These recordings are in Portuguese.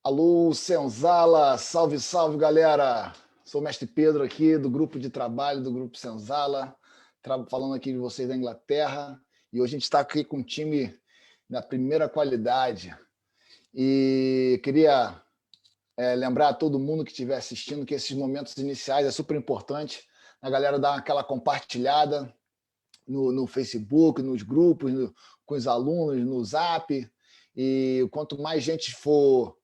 Alô, Senzala, salve, salve, galera! Sou o mestre Pedro aqui do grupo de trabalho do Grupo Senzala, falando aqui de vocês da Inglaterra. E hoje a gente está aqui com um time da primeira qualidade. E queria lembrar a todo mundo que estiver assistindo que esses momentos iniciais é super importante a galera dar aquela compartilhada no Facebook, nos grupos, com os alunos, no Zap. E quanto mais gente for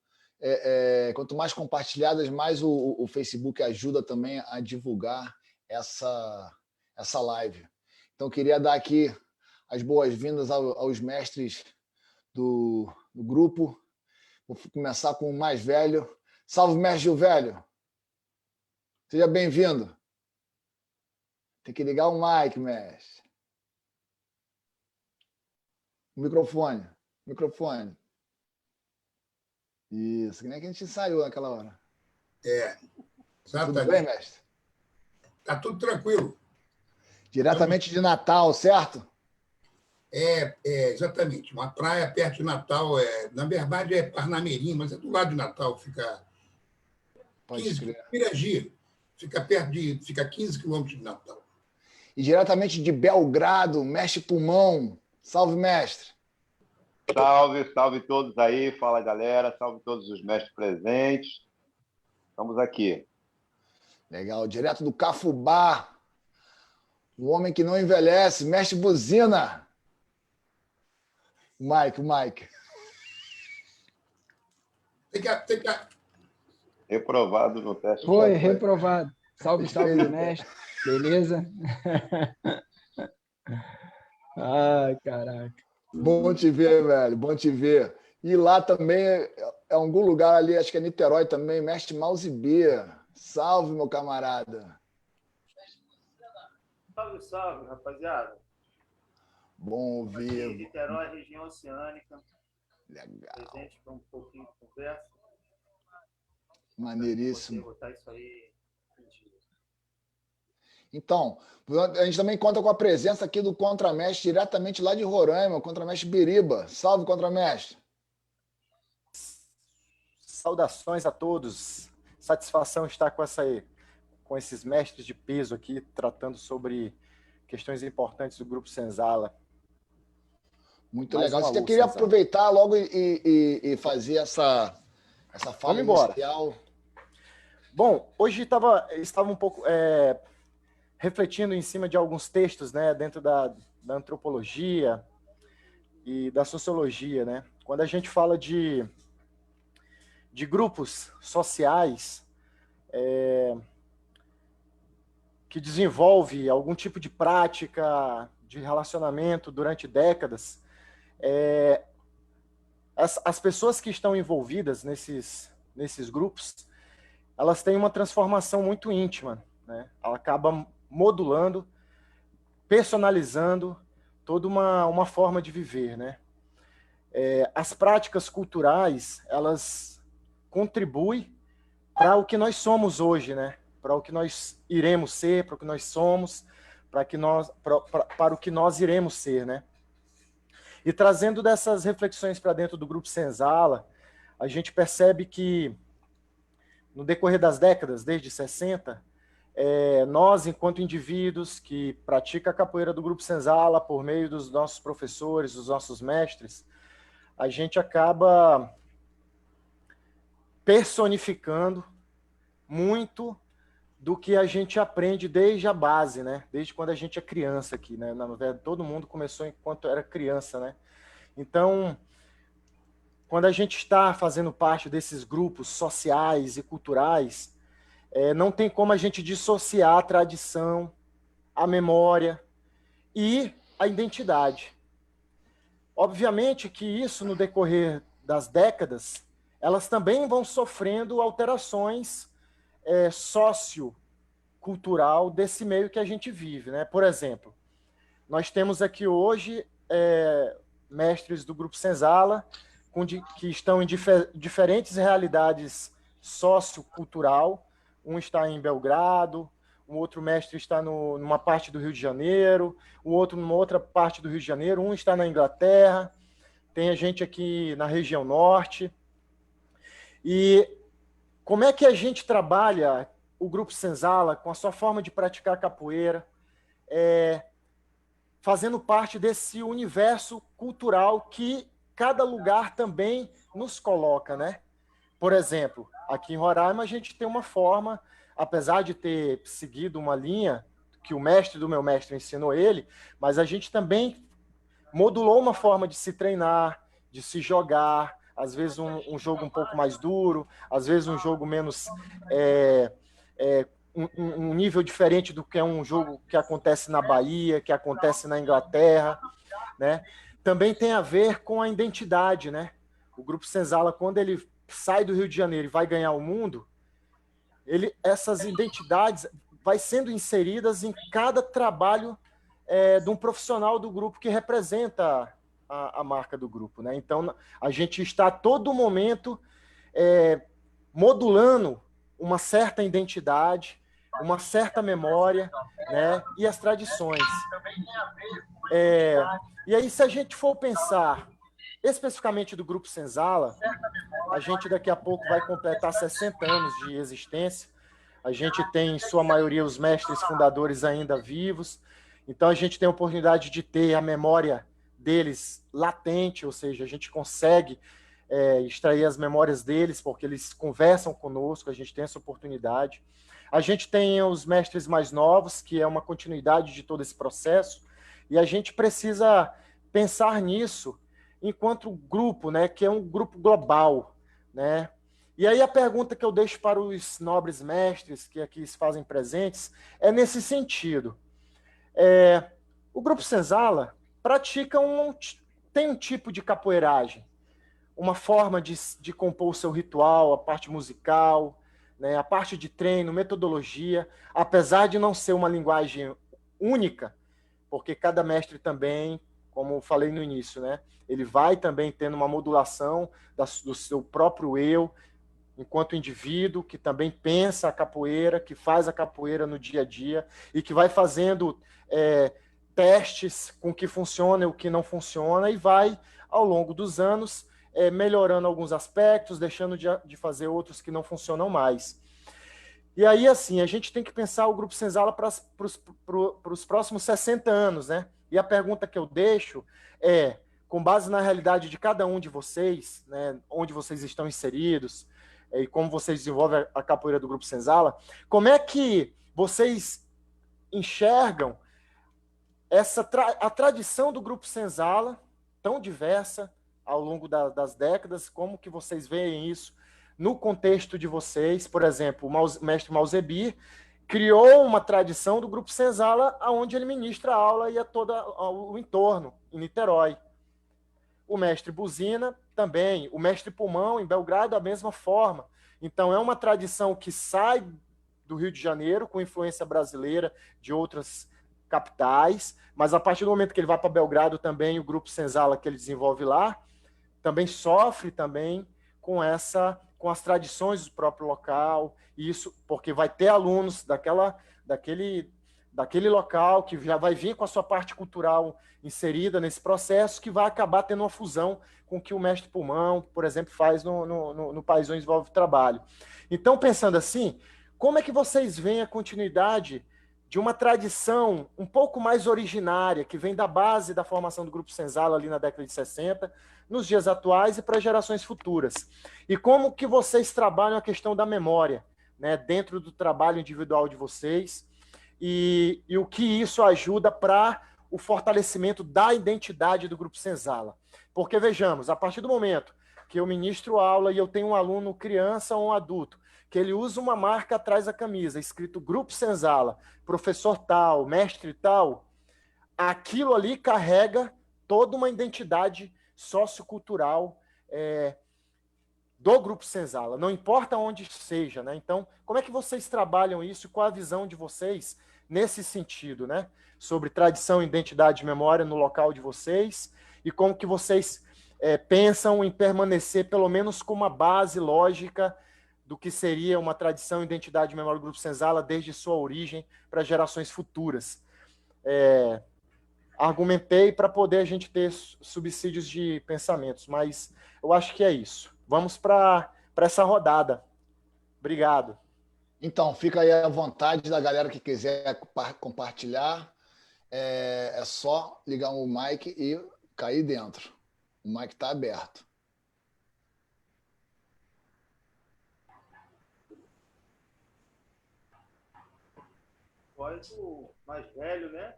quanto mais compartilhadas, mais o Facebook ajuda também a divulgar essa live. Então, queria dar aqui as boas-vindas aos mestres do grupo. Vou começar com o mais velho. Salve, mestre Gil Velho! Seja bem-vindo. Tem que ligar o mic, mestre. Microfone. Isso, que nem que a gente ensaiou naquela hora. Exatamente. Tudo bem, mestre? Está tudo tranquilo. Diretamente de Natal, certo? Exatamente. Uma praia perto de Natal. Na verdade, é Parnamirim, mas é do lado de Natal. Fica 15 Piragi. Fica 15 quilômetros de Natal. E diretamente de Belgrado, mestre Pulmão. Salve, mestre. Salve todos aí. Fala, galera. Salve todos os mestres presentes. Estamos aqui. Legal. Direto do Cafubá. O homem que não envelhece, mestre Buzina. O Mike. Tem que... Reprovado no teste. Foi, reprovado. Salve, mestre. Beleza? Ai, caraca. Bom te ver, velho. Bom te ver. E lá também é algum lugar ali, acho que é Niterói também, mestre Mausibia. Salve, meu camarada. Salve, rapaziada. Bom ouvir. Aqui, Niterói, região oceânica. Legal. Presente para um pouquinho de conversa. Maneiríssimo. Vou botar isso aí. Então, a gente também conta com a presença aqui do contramestre diretamente lá de Roraima, o contramestre Biriba. Salve, contramestre. Saudações a todos. Satisfação estar com esses mestres de peso aqui, tratando sobre questões importantes do Grupo Senzala. Muito legal. Você queria aproveitar logo e fazer essa fala inicial? Bom, hoje estava um pouco refletindo em cima de alguns textos, né, dentro da antropologia e da sociologia, né? Quando a gente fala de grupos sociais que desenvolve algum tipo de prática de relacionamento durante décadas, as pessoas que estão envolvidas nesses grupos, elas têm uma transformação muito íntima, né? Ela acaba modulando, personalizando toda uma forma de viver, né? As práticas culturais, elas contribuem para o que nós somos hoje, né? Para o que nós iremos ser, para o que nós somos, para o que nós iremos ser, né? E trazendo dessas reflexões para dentro do Grupo Senzala, a gente percebe que no decorrer das décadas, desde 60, nós, enquanto indivíduos que praticam a capoeira do Grupo Senzala, por meio dos nossos professores, dos nossos mestres, a gente acaba personificando muito do que a gente aprende desde a base, né? Desde quando a gente é criança aqui, né? Na verdade, todo mundo começou enquanto era criança, né? Então, quando a gente está fazendo parte desses grupos sociais e culturais, não tem como a gente dissociar a tradição, a memória e a identidade. Obviamente que isso, no decorrer das décadas, elas também vão sofrendo alterações sociocultural desse meio que a gente vive, né? Por exemplo, nós temos aqui hoje mestres do Grupo Senzala que estão em diferentes realidades sociocultural. Um está em Belgrado, um outro mestre está numa parte do Rio de Janeiro, o outro numa outra parte do Rio de Janeiro, um está na Inglaterra, tem a gente aqui na região norte. E como é que a gente trabalha o Grupo Senzala com a sua forma de praticar capoeira, fazendo parte desse universo cultural que cada lugar também nos coloca, né? Por exemplo, aqui em Roraima a gente tem uma forma, apesar de ter seguido uma linha que o mestre do meu mestre ensinou ele, mas a gente também modulou uma forma de se treinar, de se jogar, às vezes um jogo um pouco mais duro, às vezes um jogo menos... um nível diferente do que é um jogo que acontece na Bahia, que acontece na Inglaterra, né? Também tem a ver com a identidade, né? O Grupo Senzala, quando ele sai do Rio de Janeiro e vai ganhar o mundo, essas identidades vai sendo inseridas em cada trabalho de um profissional do grupo que representa a marca do grupo, né? Então, a gente está a todo momento modulando uma certa identidade, uma certa memória, né? E as tradições. E aí, se a gente for pensar especificamente do Grupo Senzala, a gente daqui a pouco vai completar 60 anos de existência. A gente tem, em sua maioria, os mestres fundadores ainda vivos. Então, a gente tem a oportunidade de ter a memória deles latente, ou seja, a gente consegue extrair as memórias deles, porque eles conversam conosco, a gente tem essa oportunidade. A gente tem os mestres mais novos, que é uma continuidade de todo esse processo, e a gente precisa pensar nisso enquanto grupo, né, que é um grupo global, né? E aí a pergunta que eu deixo para os nobres mestres que aqui se fazem presentes é nesse sentido. O Grupo Senzala tem um tipo de capoeiragem, uma forma de compor o seu ritual, a parte musical, né, a parte de treino, metodologia, apesar de não ser uma linguagem única, porque cada mestre também, como eu falei no início, né, ele vai também tendo uma modulação do seu próprio eu, enquanto indivíduo, que também pensa a capoeira, que faz a capoeira no dia a dia e que vai fazendo testes com o que funciona e o que não funciona e vai, ao longo dos anos, melhorando alguns aspectos, deixando de fazer outros que não funcionam mais. E aí, assim, a gente tem que pensar o Grupo Senzala para os próximos 60 anos, né? E a pergunta que eu deixo é, com base na realidade de cada um de vocês, né, onde vocês estão inseridos, e como vocês desenvolvem a capoeira do Grupo Senzala, como é que vocês enxergam a tradição do Grupo Senzala, tão diversa ao longo das décadas, como que vocês veem isso no contexto de vocês? Por exemplo, o mestre Mauzebir criou uma tradição do Grupo Senzala, onde ele ministra a aula e a todo o entorno, em Niterói. O mestre Buzina também, o mestre Pulmão, em Belgrado, da mesma forma. Então, é uma tradição que sai do Rio de Janeiro, com influência brasileira de outras capitais, mas a partir do momento que ele vai para Belgrado também, o Grupo Senzala que ele desenvolve lá, também sofre também com as tradições do próprio local, isso porque vai ter alunos daquele local que já vai vir com a sua parte cultural inserida nesse processo, que vai acabar tendo uma fusão com o que o mestre Pulmão, por exemplo, faz no Paizão Desenvolve o Trabalho. Então, pensando assim, como é que vocês veem a continuidade de uma tradição um pouco mais originária, que vem da base da formação do Grupo Senzala ali na década de 60, nos dias atuais e para gerações futuras? E como que vocês trabalham a questão da memória, né, dentro do trabalho individual de vocês, e o que isso ajuda para o fortalecimento da identidade do Grupo Senzala? Porque, vejamos, a partir do momento que eu ministro aula e eu tenho um aluno criança ou um adulto, que ele usa uma marca atrás da camisa, escrito Grupo Senzala, professor tal, mestre tal, aquilo ali carrega toda uma identidade sociocultural do Grupo Senzala, não importa onde seja, né? Então, como é que vocês trabalham isso? Qual a visão de vocês nesse sentido, né? Sobre tradição, identidade e memória no local de vocês, e como que vocês pensam em permanecer, pelo menos com uma base lógica do que seria uma tradição, identidade e memória do Grupo Senzala desde sua origem para gerações futuras. Argumentei para poder a gente ter subsídios de pensamentos, mas eu acho que é isso. Vamos para para essa rodada. Obrigado. Então, fica aí à vontade da galera que quiser compartilhar. É só ligar o mic e cair dentro. O mic está aberto. Voz do mais velho, né?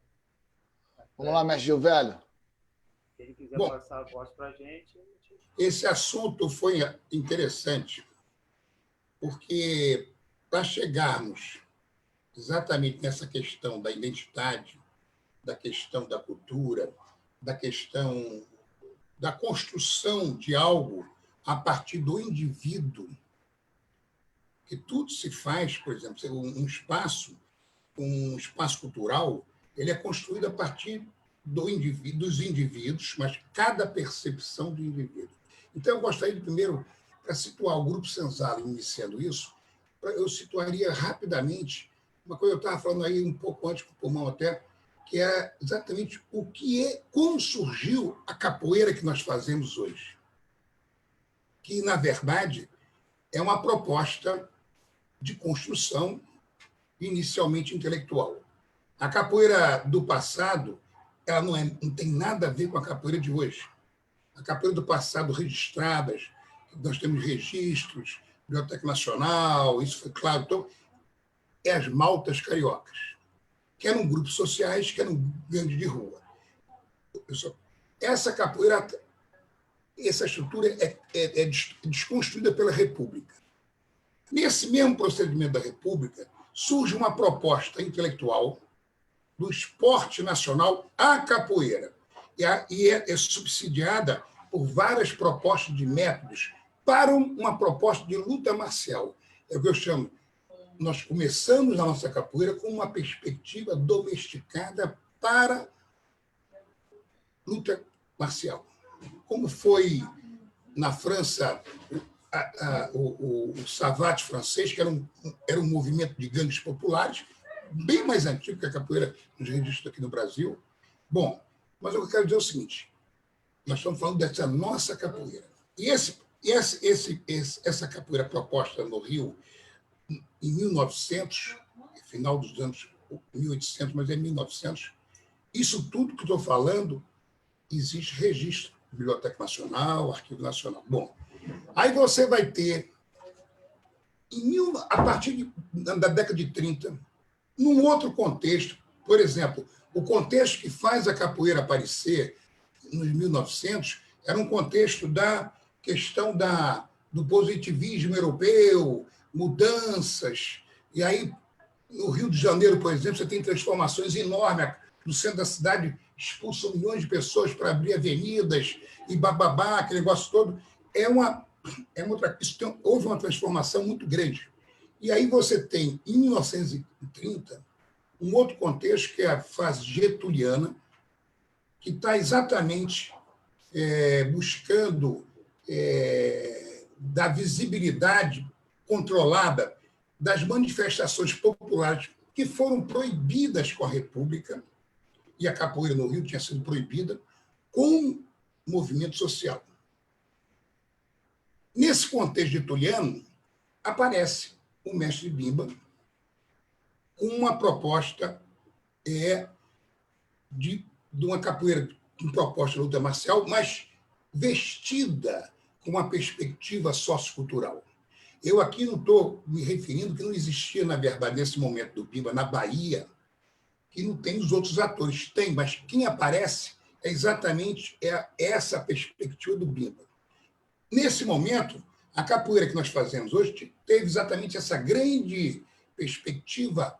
Vamos lá, mestre Gil Velho. Se ele quiser Bom, passar a voz para a gente. esse assunto foi interessante, porque para chegarmos exatamente nessa questão da identidade, da questão da cultura, da questão da construção de algo a partir do indivíduo, que tudo se faz, por exemplo, um espaço cultural, ele é construído a partir dos indivíduos, mas cada percepção do indivíduo. Então, eu gostaria de, primeiro, para situar o Grupo Senzala iniciando isso, eu situaria rapidamente uma coisa que eu estava falando aí um pouco antes com o Pulmão até, que é exatamente como surgiu a capoeira que nós fazemos hoje. Que, na verdade, é uma proposta de construção inicialmente intelectual. A capoeira do passado, ela não tem nada a ver com a capoeira de hoje. A capoeira do passado, registradas, nós temos registros, Biblioteca Nacional, isso foi claro. Então, é as maltas cariocas, que eram grupos sociais, que eram gangues de rua. Essa capoeira, essa estrutura é desconstruída pela República. Nesse mesmo procedimento da República, surge uma proposta intelectual do esporte nacional à capoeira, e é subsidiada por várias propostas de métodos para uma proposta de luta marcial. É o que eu chamo. Nós começamos a nossa capoeira com uma perspectiva domesticada para luta marcial. Como foi na França o savate francês, que era um movimento de gangues populares, bem mais antigo que a capoeira nos registros aqui no Brasil. Bom, mas o que eu quero dizer é o seguinte, nós estamos falando dessa nossa capoeira. E essa capoeira proposta no Rio, em 1900, final dos anos 1800, mas é 1900, isso tudo que estou falando, existe registro, Biblioteca Nacional, Arquivo Nacional. Bom, aí você vai ter, a partir da década de 30, num outro contexto, por exemplo, o contexto que faz a capoeira aparecer nos 1900 era um contexto da questão do positivismo europeu, mudanças. E aí, no Rio de Janeiro, por exemplo, você tem transformações enormes. No centro da cidade, expulsam milhões de pessoas para abrir avenidas e bababá, aquele negócio todo. Houve uma transformação muito grande. E aí você tem, em 1930, um outro contexto, que é a fase getuliana, que está exatamente buscando da visibilidade controlada das manifestações populares que foram proibidas com a República, e a capoeira no Rio tinha sido proibida, com o movimento social. Nesse contexto getuliano, aparece o mestre Bimba com uma proposta de uma capoeira com proposta de luta marcial, mas vestida com uma perspectiva sociocultural. Eu aqui não estou me referindo que não existia, na verdade, nesse momento do Bimba, na Bahia, que não tem os outros atores. Tem, mas quem aparece é exatamente essa perspectiva do Bimba. Nesse momento, a capoeira que nós fazemos hoje teve exatamente essa grande perspectiva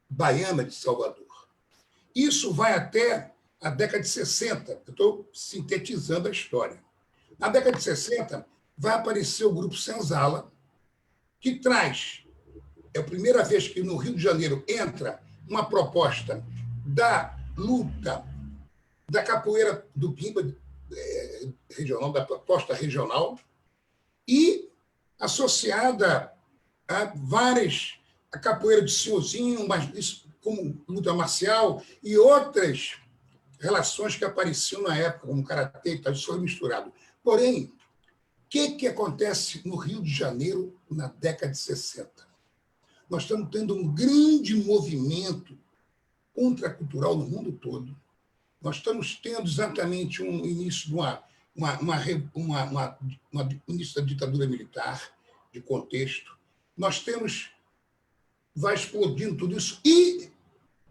baiana de Salvador. Isso vai até a década de 60. Eu estou sintetizando a história. Na década de 60, vai aparecer o Grupo Senzala, que traz, é a primeira vez que no Rio de Janeiro entra uma proposta da luta, da capoeira do Bimba regional, da proposta regional, e associada a a capoeira de senhorzinho, mas isso como luta marcial, e outras relações que apareciam na época, como karatê e tal, isso foi misturado. Porém, que acontece no Rio de Janeiro na década de 60? Nós estamos tendo um grande movimento contracultural no mundo todo. Nós estamos tendo exatamente um início de início da ditadura militar, de contexto. Nós temos, vai explodindo tudo isso. E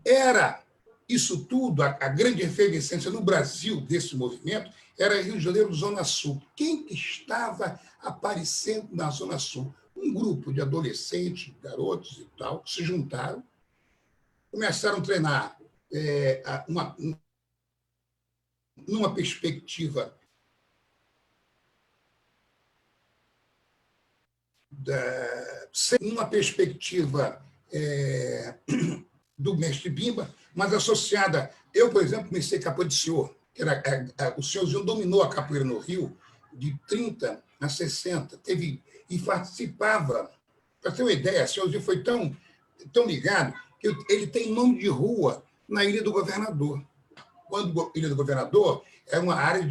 era isso tudo, a grande efervescência no Brasil desse movimento, era Rio de Janeiro, Zona Sul. Quem que estava aparecendo na Zona Sul? Um grupo de adolescentes, garotos e tal, que se juntaram, começaram a treinar numa perspectiva do mestre Bimba, mas associada. Eu, por exemplo, comecei capoeira de senhor, que era, o senhorzinho dominou a capoeira no Rio de 30 a 60, e participava. Para ter uma ideia, o senhorzinho foi tão ligado que ele tem nome de rua na Ilha do Governador. Quando a Ilha do Governador é uma área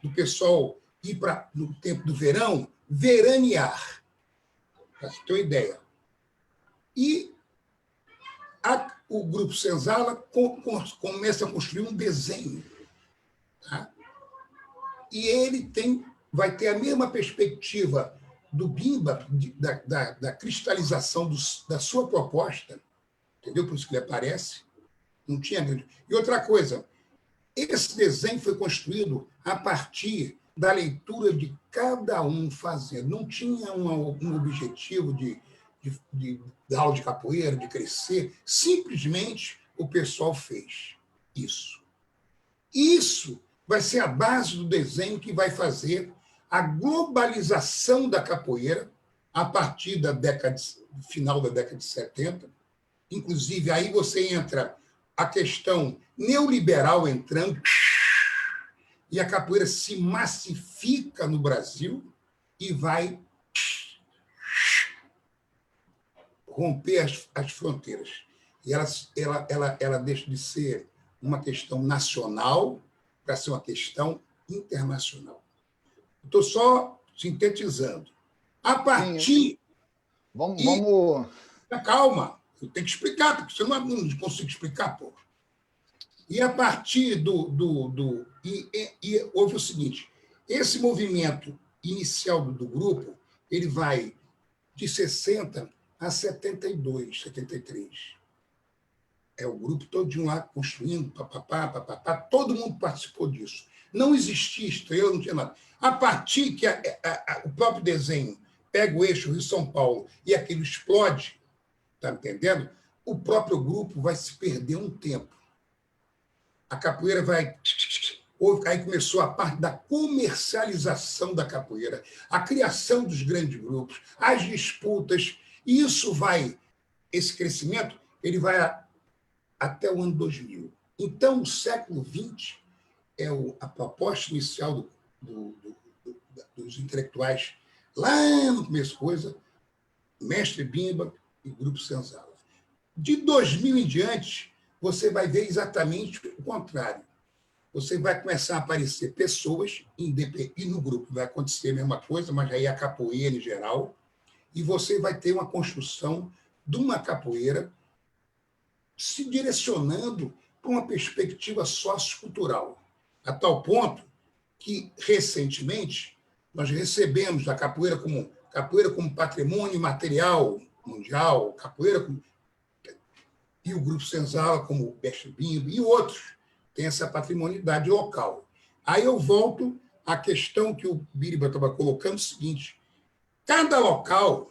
do pessoal ir para, no tempo do verão, veranear, para você ter uma ideia. E o Grupo Senzala começa a construir um desenho. Tá? E ele vai ter a mesma perspectiva do Bimba, da cristalização da sua proposta, entendeu? Por isso que ele aparece. Não tinha grande. E outra coisa, esse desenho foi construído a partir da leitura de cada um fazendo. Não tinha um objetivo de aula de capoeira, de crescer. Simplesmente o pessoal fez isso. Isso vai ser a base do desenho que vai fazer a globalização da capoeira a partir do final da década de 70. Inclusive, aí você entra a questão neoliberal entrando, e a capoeira se massifica no Brasil e vai romper as fronteiras. E ela deixa de ser uma questão nacional para ser uma questão internacional. Estou só sintetizando. A partir... Vamos... Calma, eu tenho que explicar, porque senão eu não consigo explicar, pô. E a partir e houve o seguinte, esse movimento inicial do grupo, ele vai de 60 a 72, 73. É o grupo todinho lá construindo, papapá, todo mundo participou disso. Não existia estrela, não tinha nada. A partir que o próprio desenho pega o eixo Rio-São Paulo e aquilo explode, está entendendo? O próprio grupo vai se perder um tempo. A capoeira vai... Aí começou a parte da comercialização da capoeira, a criação dos grandes grupos, as disputas, e esse crescimento, ele vai até o ano 2000. Então, o século XX é a proposta inicial dos intelectuais, lá no começo, Mestre Bimba e Grupo Senzala. De 2000 em diante, você vai ver exatamente o contrário. Você vai começar a aparecer pessoas, e no grupo vai acontecer a mesma coisa, mas aí a capoeira em geral, e você vai ter uma construção de uma capoeira se direcionando para uma perspectiva sociocultural, a tal ponto que, recentemente, nós recebemos a capoeira como patrimônio material mundial, e o Grupo Senzala como o Mestre Bimba, e outros têm essa patrimonialidade local. Aí eu volto à questão que o Biriba estava colocando, o seguinte, cada local,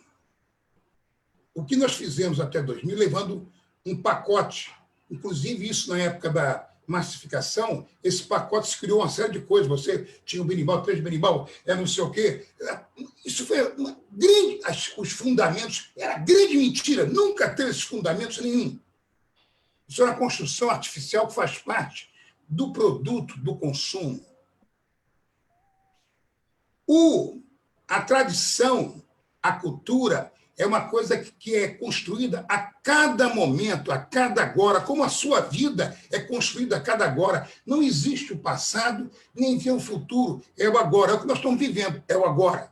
o que nós fizemos até 2000, levando um pacote, inclusive isso na época da massificação, esse pacote se criou uma série de coisas, você tinha o berimbau, 3 berimbau, não sei o quê. Isso foi uma grande... Os fundamentos, era grande mentira, nunca teve esses fundamentos nenhum. Isso é uma construção artificial que faz parte do produto, do consumo. A tradição, a cultura, é uma coisa que é construída a cada momento, a cada agora, como a sua vida é construída a cada agora. Não existe o passado, nem tem o futuro, é o agora, é o que nós estamos vivendo, é o agora.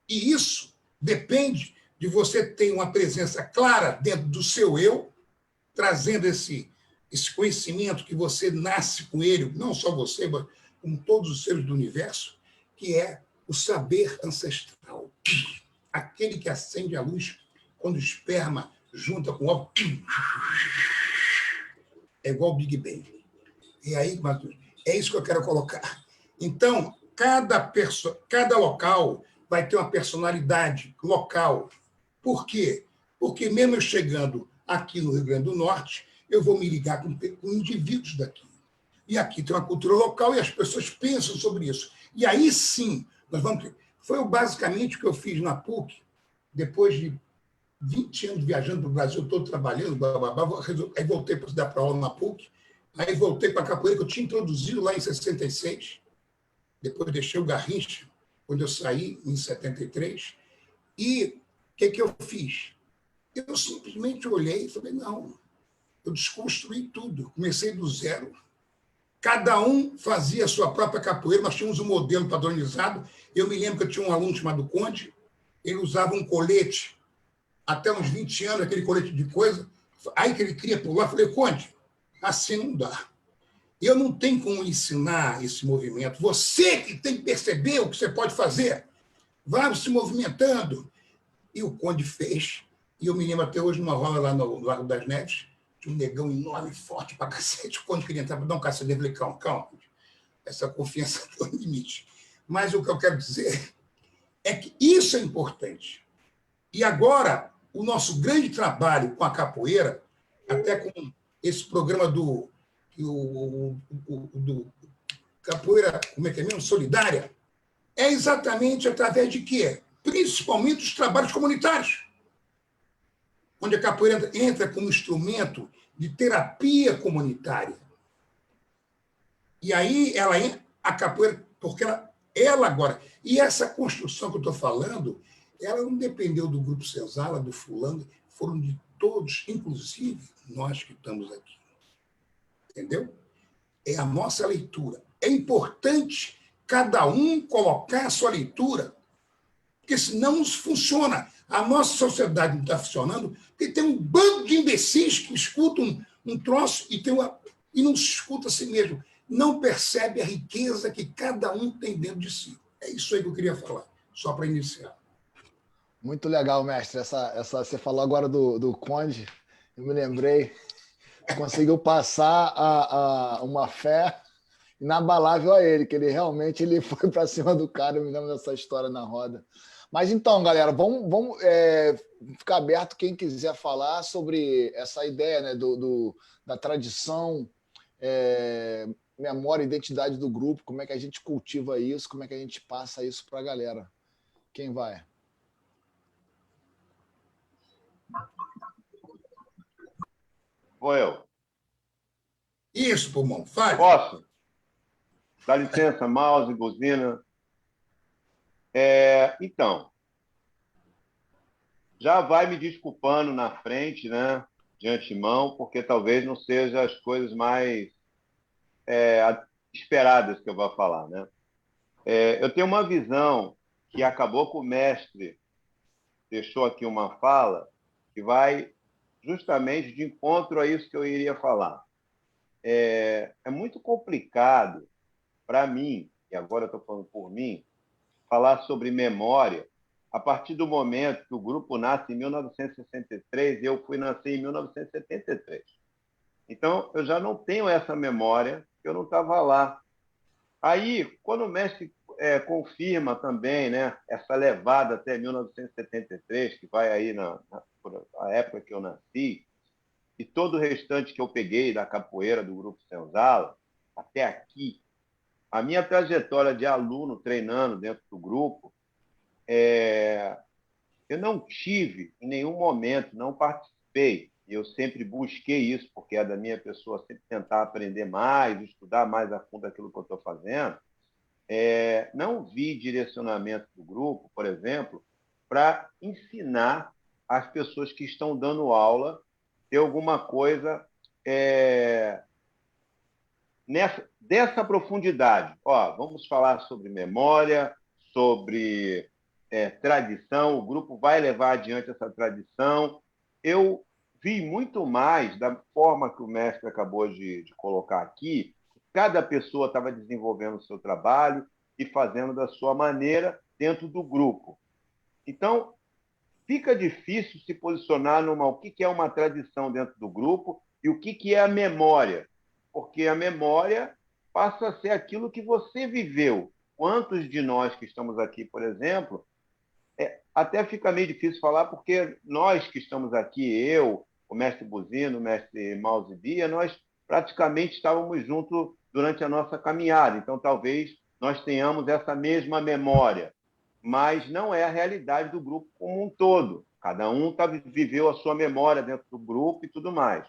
E isso depende de você ter uma presença clara dentro do seu eu, trazendo esse conhecimento que você nasce com ele, não só você, mas com todos os seres do universo, que é o saber ancestral. Aquele que acende a luz quando o esperma junta com o óvulo. É igual o Big Bang. E aí, é isso que eu quero colocar. Então, cada local vai ter uma personalidade local. Por quê? Porque mesmo eu chegando aqui no Rio Grande do Norte, eu vou me ligar com indivíduos daqui. E aqui tem uma cultura local e as pessoas pensam sobre isso. E aí sim, nós vamos ter... Foi basicamente o que eu fiz na PUC, depois de 20 anos viajando para o Brasil todo, trabalhando, aí voltei para dar para aula na PUC, aí voltei para a capoeira, que eu tinha introduzido lá em 66, depois deixei o Garrincha, quando eu saí, em 73, e o que eu fiz? Eu simplesmente olhei e falei, não, eu desconstruí tudo, comecei do zero. Cada um fazia a sua própria capoeira, nós tínhamos um modelo padronizado. Eu me lembro que eu tinha um aluno chamado Conde, ele usava um colete, até uns 20 anos, aquele colete de coisa, aí que ele queria pular, eu falei, Conde, assim não dá. Eu não tenho como ensinar esse movimento. Você que tem que perceber o que você pode fazer. Vai se movimentando. E o Conde fez. E eu me lembro até hoje, numa rola lá no Largo das Neves, tinha um negão enorme, forte pra cacete. O Conde queria entrar para dar um cacete. Eu falei, calma, calma. Essa confiança tem um limite. Mas o que eu quero dizer é que isso é importante. E agora, o nosso grande trabalho com a capoeira, até com esse programa do capoeira, como é que é mesmo? Solidária, é exatamente através de quê? Principalmente os trabalhos comunitários, onde a capoeira entra como instrumento de terapia comunitária. E aí a capoeira, porque ela agora... E essa construção que eu estou falando, ela não dependeu do Grupo Senzala, do fulano, foram de todos, inclusive nós que estamos aqui. Entendeu? É a nossa leitura. É importante cada um colocar a sua leitura, porque senão não funciona. A nossa sociedade não está funcionando porque tem um bando de imbecis que escutam um troço e não se escuta a si mesmo. Não percebe a riqueza que cada um tem dentro de si. É isso aí que eu queria falar, só para iniciar. Muito legal, mestre. Você falou agora do Conde, eu me lembrei. Conseguiu passar uma fé inabalável a ele, que ele foi para cima do cara. Eu me lembro dessa história na roda. Mas então, galera, vamos ficar aberto quem quiser falar sobre essa ideia, né, da tradição, memória e identidade do grupo, como é que a gente cultiva isso, como é que a gente passa isso para a galera. Quem vai? Vou eu. Isso, Pulmão, fale. Posso? Dá licença, mouse, buzina. Então, já vai me desculpando na frente, né, de antemão, porque talvez não sejam as coisas mais esperadas que eu vou falar, né? Eu tenho uma visão que acabou com o mestre, deixou aqui uma fala, que vai justamente de encontro a isso que eu iria falar. É muito complicado para mim, e agora eu estou falando por mim, falar sobre memória a partir do momento que o grupo nasce em 1963 e eu fui nascer em 1973. Então, eu já não tenho essa memória, eu não estava lá. Aí, quando o mestre confirma também, né, essa levada até 1973, que vai aí por a época que eu nasci, e todo o restante que eu peguei da capoeira do Grupo Senzala, até aqui, a minha trajetória de aluno treinando dentro do grupo, eu não tive em nenhum momento, não participei, eu sempre busquei isso, porque é da minha pessoa sempre tentar aprender mais, estudar mais a fundo aquilo que eu estou fazendo. Não vi direcionamento do grupo, por exemplo, para ensinar as pessoas que estão dando aula ter alguma coisa dessa profundidade. Ó, vamos falar sobre memória, sobre tradição, o grupo vai levar adiante essa tradição. Eu vi muito mais da forma que o mestre acabou de colocar aqui, cada pessoa estava desenvolvendo o seu trabalho e fazendo da sua maneira dentro do grupo. Então, fica difícil se posicionar o que é uma tradição dentro do grupo e o que é a memória, porque a memória passa a ser aquilo que você viveu. Quantos de nós que estamos aqui, por exemplo, até fica meio difícil falar, porque nós que estamos aqui, eu, o mestre Buzino, o mestre Mouse Bia, nós praticamente estávamos juntos durante a nossa caminhada, então talvez nós tenhamos essa mesma memória, mas não é a realidade do grupo como um todo. Cada um viveu a sua memória dentro do grupo e tudo mais.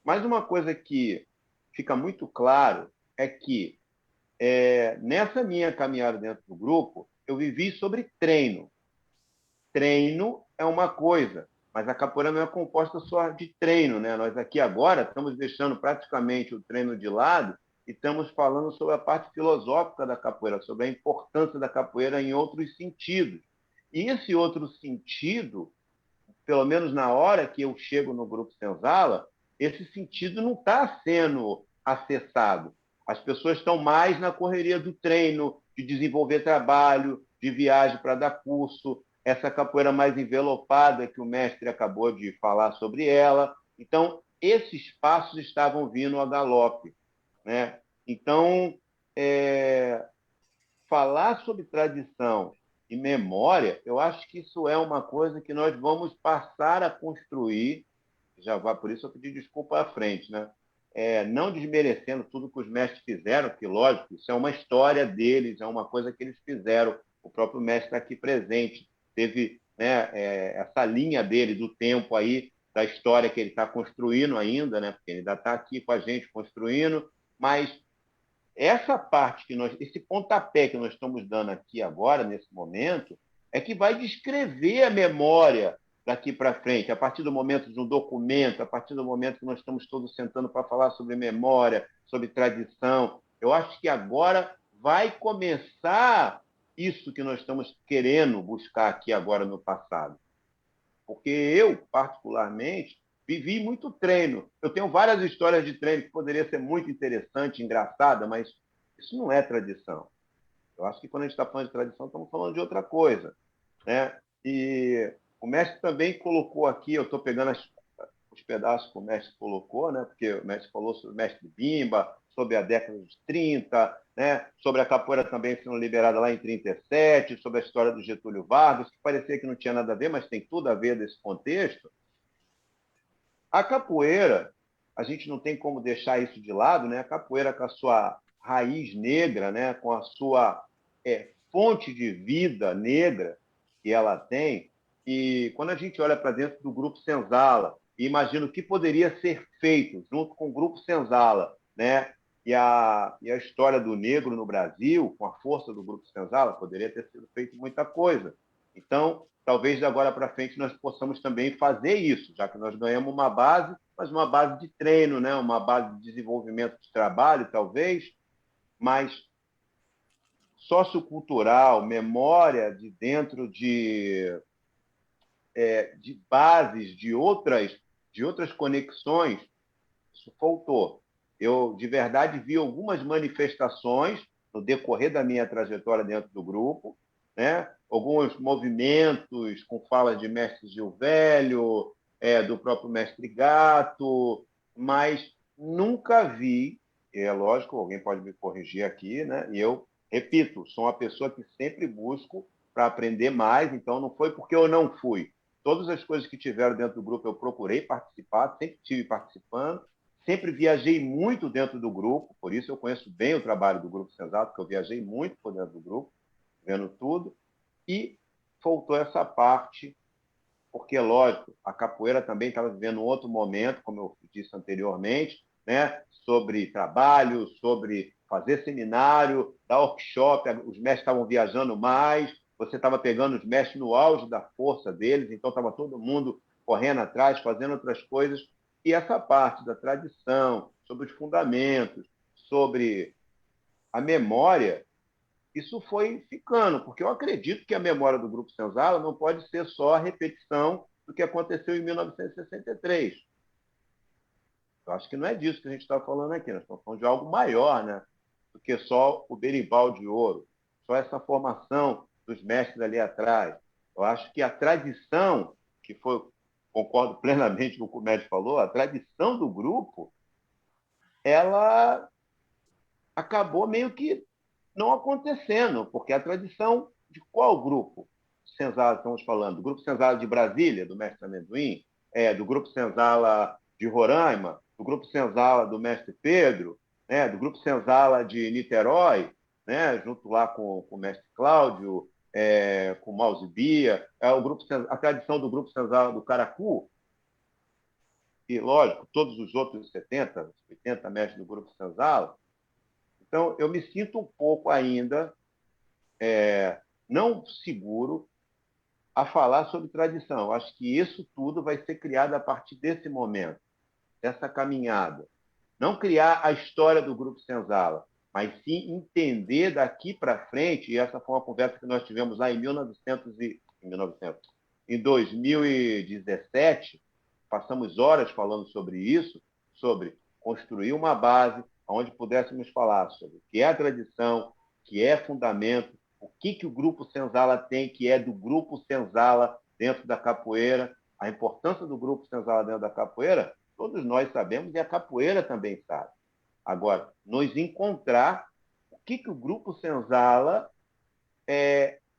Mas uma coisa que fica muito claro é que nessa minha caminhada dentro do grupo, eu vivi sobre treino. Treino é uma coisa, mas a capoeira não é composta só de treino, né? Nós aqui agora estamos deixando praticamente o treino de lado e estamos falando sobre a parte filosófica da capoeira, sobre a importância da capoeira em outros sentidos. E esse outro sentido, pelo menos na hora que eu chego no Grupo Senzala, esse sentido não está sendo acessado. As pessoas estão mais na correria do treino, de desenvolver trabalho, de viagem para dar curso, essa capoeira mais envelopada que o mestre acabou de falar sobre ela. Então, esses passos estavam vindo a galope, né? Então, falar sobre tradição e memória, eu acho que isso é uma coisa que nós vamos passar a construir, já vai, por isso eu pedi desculpa à frente, né? Não desmerecendo tudo que os mestres fizeram, que, lógico, isso é uma história deles, é uma coisa que eles fizeram. O próprio mestre está aqui presente, teve, né, essa linha dele do tempo aí, da história que ele está construindo ainda, né? Porque ele ainda está aqui com a gente construindo, mas essa parte esse pontapé que nós estamos dando aqui agora, nesse momento, é que vai descrever a memória daqui para frente, a partir do momento de um documento, a partir do momento que nós estamos todos sentando para falar sobre memória, sobre tradição. Eu acho que agora vai começar isso que nós estamos querendo buscar aqui agora no passado. Porque eu, particularmente, vivi muito treino. Eu tenho várias histórias de treino que poderia ser muito interessante, engraçada, mas isso não é tradição. Eu acho que quando a gente está falando de tradição, estamos falando de outra coisa, né? E o mestre também colocou aqui, eu estou pegando os pedaços que o mestre colocou, né? Porque o mestre falou sobre o mestre Bimba, sobre a década de 30, né? Sobre a capoeira também sendo liberada lá em 37, sobre a história do Getúlio Vargas, que parecia que não tinha nada a ver, mas tem tudo a ver nesse contexto. A capoeira, a gente não tem como deixar isso de lado, né? A capoeira com a sua raiz negra, né? Com a sua fonte de vida negra que ela tem, e quando a gente olha para dentro do Grupo Senzala e imagina o que poderia ser feito junto com o Grupo Senzala, né? E a história do negro no Brasil, com a força do Grupo Senzala, poderia ter sido feito muita coisa. Então, talvez de agora para frente nós possamos também fazer isso, já que nós ganhamos uma base, mas uma base de treino, né? Uma base de desenvolvimento de trabalho, talvez, mas sociocultural, memória de dentro de bases, de outras conexões, isso faltou. Eu, de verdade, vi algumas manifestações no decorrer da minha trajetória dentro do grupo, né? Alguns movimentos com falas de mestre Gil Velho, do próprio mestre Gato, mas nunca vi, é lógico, alguém pode me corrigir aqui, né? E eu, repito, sou uma pessoa que sempre busco para aprender mais, então não foi porque eu não fui. Todas as coisas que tiveram dentro do grupo eu procurei participar, sempre estive participando, sempre viajei muito dentro do grupo, por isso eu conheço bem o trabalho do Grupo Senzala, porque eu viajei muito por dentro do grupo, vendo tudo, e faltou essa parte, porque, lógico, a capoeira também estava vivendo um outro momento, como eu disse anteriormente, né? Sobre trabalho, sobre fazer seminário, dar workshop, os mestres estavam viajando mais, você estava pegando os mestres no auge da força deles, então estava todo mundo correndo atrás, fazendo outras coisas, e essa parte da tradição, sobre os fundamentos, sobre a memória, isso foi ficando, porque eu acredito que a memória do Grupo Senzala não pode ser só a repetição do que aconteceu em 1963. Eu acho que não é disso que a gente está falando aqui, nós estamos falando de algo maior, né, do que só o berimbau de ouro, só essa formação dos mestres ali atrás. Eu acho que a tradição, que foi, concordo plenamente com o que o Médio falou, a tradição do grupo, ela acabou meio que não acontecendo, porque a tradição de qual grupo Senzala estamos falando? Do Grupo Senzala de Brasília, do mestre Amendoim? Do Grupo Senzala de Roraima? Do Grupo Senzala do mestre Pedro? Né? Do Grupo Senzala de Niterói? Né? Junto lá com o mestre Cláudio, com o Mouse Bia, a tradição do Grupo Senzala do Caracu, e, lógico, todos os outros 70, 80 mestres do Grupo Senzala. Então, eu me sinto um pouco ainda não seguro a falar sobre tradição. Eu acho que isso tudo vai ser criado a partir desse momento, dessa caminhada. Não criar a história do Grupo Senzala, mas sim entender daqui para frente, e essa foi uma conversa que nós tivemos lá em 2017, passamos horas falando sobre isso, sobre construir uma base onde pudéssemos falar sobre o que é a tradição, o que é fundamento, o que o Grupo Senzala tem, que é do Grupo Senzala dentro da capoeira, a importância do Grupo Senzala dentro da capoeira, todos nós sabemos e a capoeira também sabe. Agora, nos encontrar o que o Grupo Senzala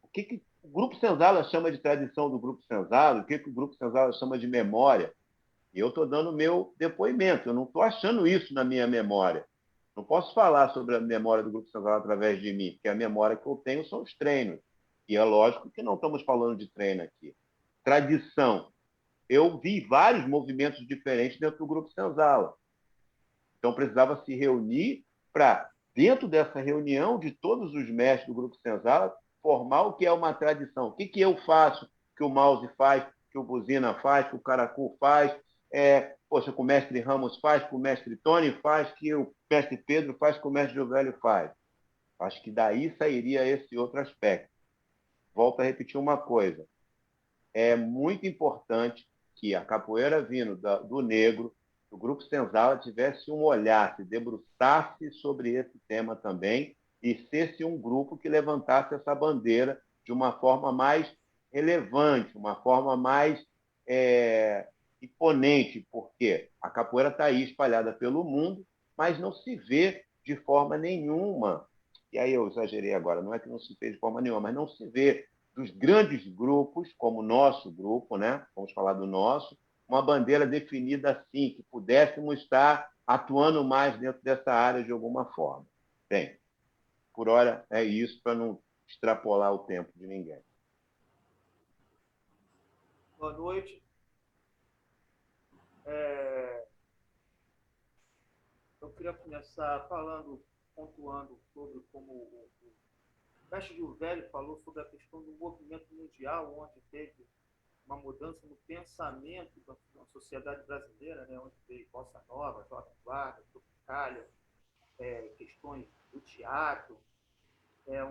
o que o Grupo Senzala chama de tradição do Grupo Senzala, o que o Grupo Senzala chama de memória. E eu estou dando o meu depoimento, eu não estou achando isso na minha memória. Não posso falar sobre a memória do Grupo Senzala através de mim, porque a memória que eu tenho são os treinos. E é lógico que não estamos falando de treino aqui. Tradição. Eu vi vários movimentos diferentes dentro do Grupo Senzala. Então, precisava se reunir para, dentro dessa reunião de todos os mestres do Grupo Senzala, formar o que é uma tradição. O que eu faço, que o Mouse faz, que o Buzina faz, que o Caracu faz, que o mestre Ramos faz, que o mestre Tony faz, que o mestre Pedro faz, que o mestre Giovelli faz. Acho que daí sairia esse outro aspecto. Volto a repetir uma coisa. É muito importante que a capoeira vindo do negro, o Grupo Senzala tivesse um olhar, se debruçasse sobre esse tema também e fosse um grupo que levantasse essa bandeira de uma forma mais relevante, uma forma mais imponente, porque a capoeira está aí espalhada pelo mundo, mas não se vê de forma nenhuma, e aí eu exagerei agora, não é que não se vê de forma nenhuma, mas não se vê dos grandes grupos, como o nosso grupo, né? Vamos falar do nosso, uma bandeira definida assim, que pudéssemos estar atuando mais dentro dessa área de alguma forma. Bem, por hora é isso, para não extrapolar o tempo de ninguém. Boa noite. Eu queria começar pontuando sobre como o mestre Giovelli falou sobre a questão do movimento mundial, onde teve uma mudança no pensamento da sociedade brasileira, né, onde veio Bossa Nova, Jovem Guarda, Tropicália, questões do teatro,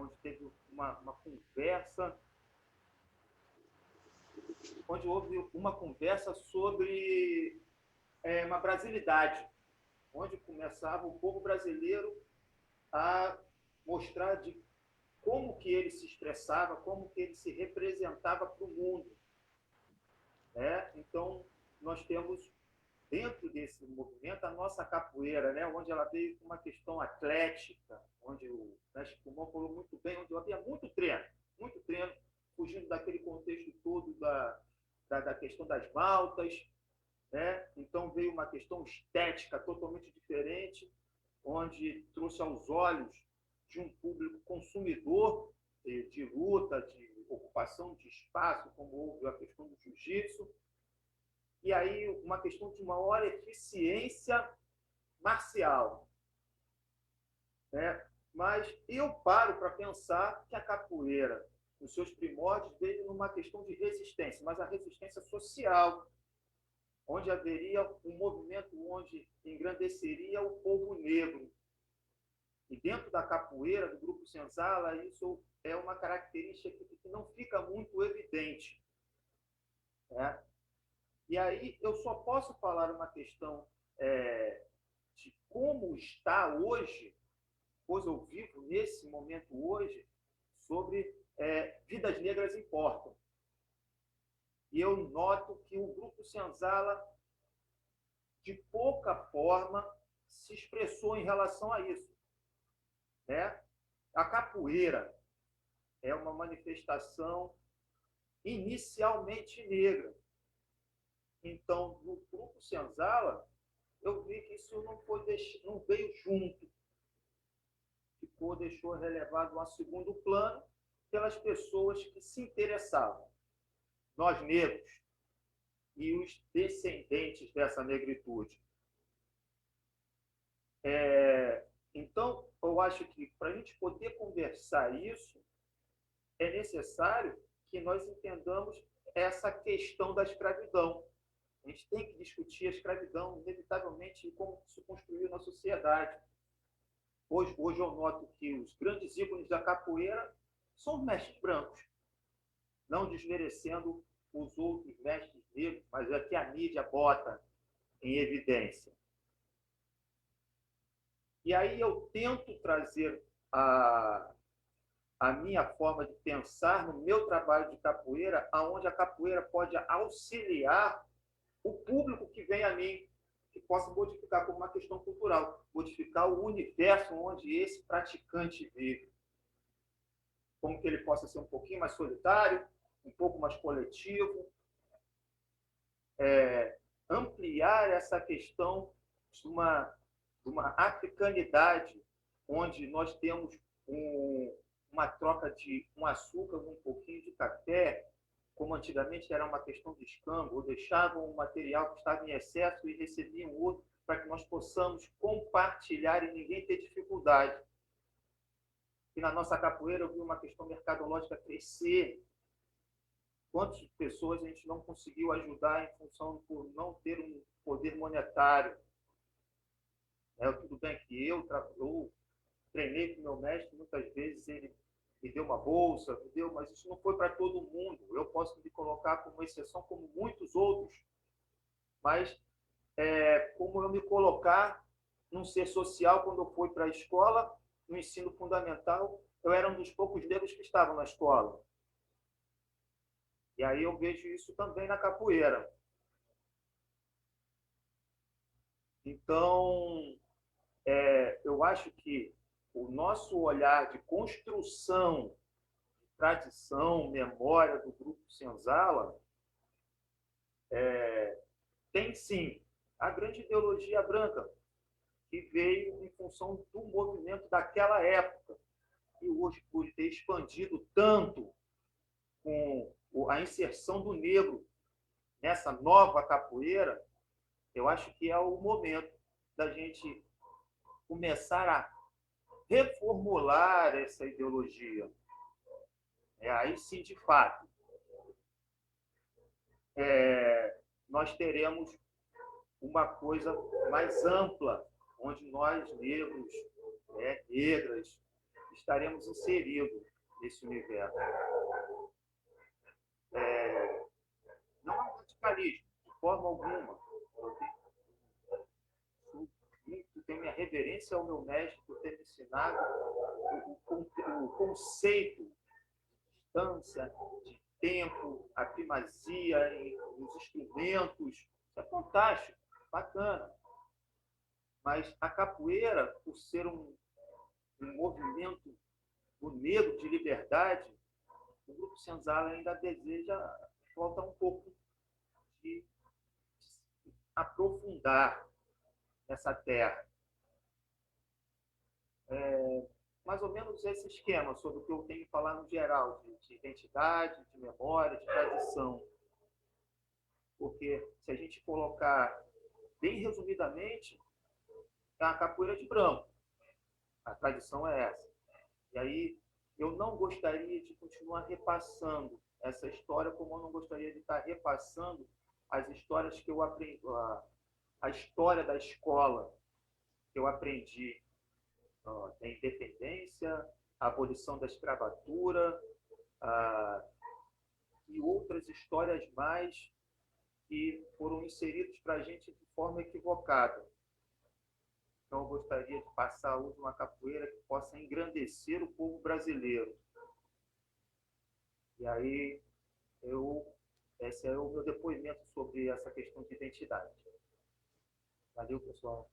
onde teve uma conversa, onde houve uma conversa sobre uma brasilidade, onde começava o povo brasileiro a mostrar de como que ele se expressava, como que ele se representava para o mundo. Então, nós temos, dentro desse movimento, a nossa capoeira, né? Onde ela veio com uma questão atlética, onde o mestre Pulmão falou muito bem, onde havia muito treino, fugindo daquele contexto todo da questão das maltas, né? Então, veio uma questão estética totalmente diferente, onde trouxe aos olhos de um público consumidor de luta, de ocupação de espaço, como houve a questão do jiu-jitsu, e aí uma questão de maior eficiência marcial. Mas eu paro para pensar que a capoeira, nos seus primórdios, veio numa questão de resistência, mas a resistência social, onde haveria um movimento onde engrandeceria o povo negro. E dentro da capoeira, do Grupo Senzala, isso é uma característica que não fica muito evidente, né? E aí eu só posso falar uma questão de como está hoje, pois eu vivo nesse momento hoje, sobre vidas negras importam. E eu noto que o Grupo Senzala, de pouca forma, se expressou em relação a isso, né? A capoeira é uma manifestação inicialmente negra. Então, no Grupo Senzala, eu vi que isso não veio junto. Deixou relevado a segundo plano pelas pessoas que se interessavam. Nós negros e os descendentes dessa negritude. Então, eu acho que para a gente poder conversar isso, é necessário que nós entendamos essa questão da escravidão. A gente tem que discutir a escravidão, inevitavelmente, e como se construiu na sociedade. Hoje eu noto que os grandes ícones da capoeira são os mestres brancos, não desmerecendo os outros mestres negros, mas é que a mídia bota em evidência. E aí eu tento trazer a minha forma de pensar no meu trabalho de capoeira, aonde a capoeira pode auxiliar o público que vem a mim, que possa modificar como uma questão cultural, modificar o universo onde esse praticante vive. Como que ele possa ser um pouquinho mais solitário, um pouco mais coletivo, ampliar essa questão de uma africanidade, onde nós temos uma troca de um açúcar, um pouquinho de café, como antigamente era uma questão de escambo, ou deixavam um material que estava em excesso e recebiam outro, para que nós possamos compartilhar e ninguém ter dificuldade. E na nossa capoeira eu vi uma questão mercadológica crescer. Quantas pessoas a gente não conseguiu ajudar em função por não ter um poder monetário? Tudo bem que eu treinei com o meu mestre, muitas vezes ele me deu uma bolsa, mas isso não foi para todo mundo. Eu posso me colocar como exceção, como muitos outros, mas como eu me colocar num ser social quando eu fui para a escola, no ensino fundamental, eu era um dos poucos negros que estavam na escola. E aí eu vejo isso também na capoeira. Então, eu acho que o nosso olhar de construção, tradição, memória do Grupo Senzala tem, sim, a grande ideologia branca, que veio em função do movimento daquela época. E hoje, por ter expandido tanto com a inserção do negro nessa nova capoeira, eu acho que é o momento da gente começar a reformular essa ideologia. Aí sim, de fato, nós teremos uma coisa mais ampla, onde nós, negros, negras, estaremos inseridos nesse universo. Não é um radicalismo, de forma alguma. Eu tenho minha reverência ao meu mestre por ter me ensinado o conceito de distância, de tempo, a primazia nos instrumentos. Isso é fantástico, bacana. Mas a capoeira, por ser um movimento do negro de liberdade, o Grupo Senzala ainda deseja, falta um pouco de aprofundar essa terra. Mais ou menos esse esquema sobre o que eu tenho que falar no geral, de identidade, de memória, de tradição. Porque se a gente colocar bem resumidamente, é a capoeira de branco. A tradição é essa. E aí eu não gostaria de continuar repassando essa história, como eu não gostaria de estar repassando as histórias que eu aprendi, a história da escola que eu aprendi, a independência, a abolição da escravatura, e outras histórias mais que foram inseridas para a gente de forma equivocada. Então, eu gostaria de passar a luz de uma capoeira que possa engrandecer o povo brasileiro. E aí, esse é o meu depoimento sobre essa questão de identidade. Valeu, pessoal.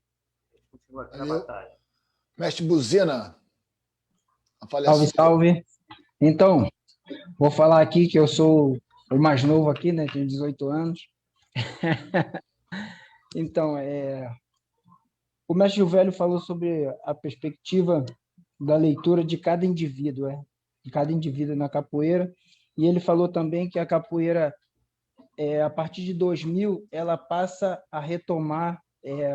A gente continua aqui na batalha. Mestre Buzina. Salve, salve. Então, vou falar aqui que eu sou o mais novo aqui, né? Tenho 18 anos. Então, o mestre Gil Velho falou sobre a perspectiva da leitura de cada indivíduo, de cada indivíduo na capoeira, e ele falou também que a capoeira, a partir de 2000, ela passa a retomar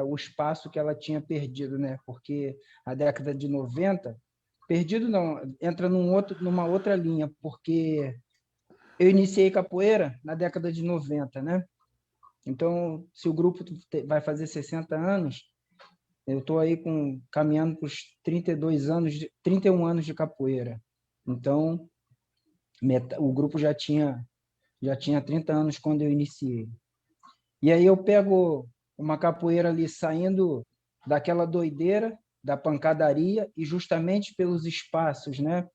o espaço que ela tinha perdido, né? Porque a década de 90, perdido não, entra numa outra linha, porque eu iniciei capoeira na década de 90, né? Então, se o grupo vai fazer 60 anos, eu estou aí caminhando para os 31 anos de capoeira. Então, o grupo já tinha 30 anos quando eu iniciei. E aí eu pego uma capoeira ali saindo daquela doideira, da pancadaria, e justamente pelos espaços, né,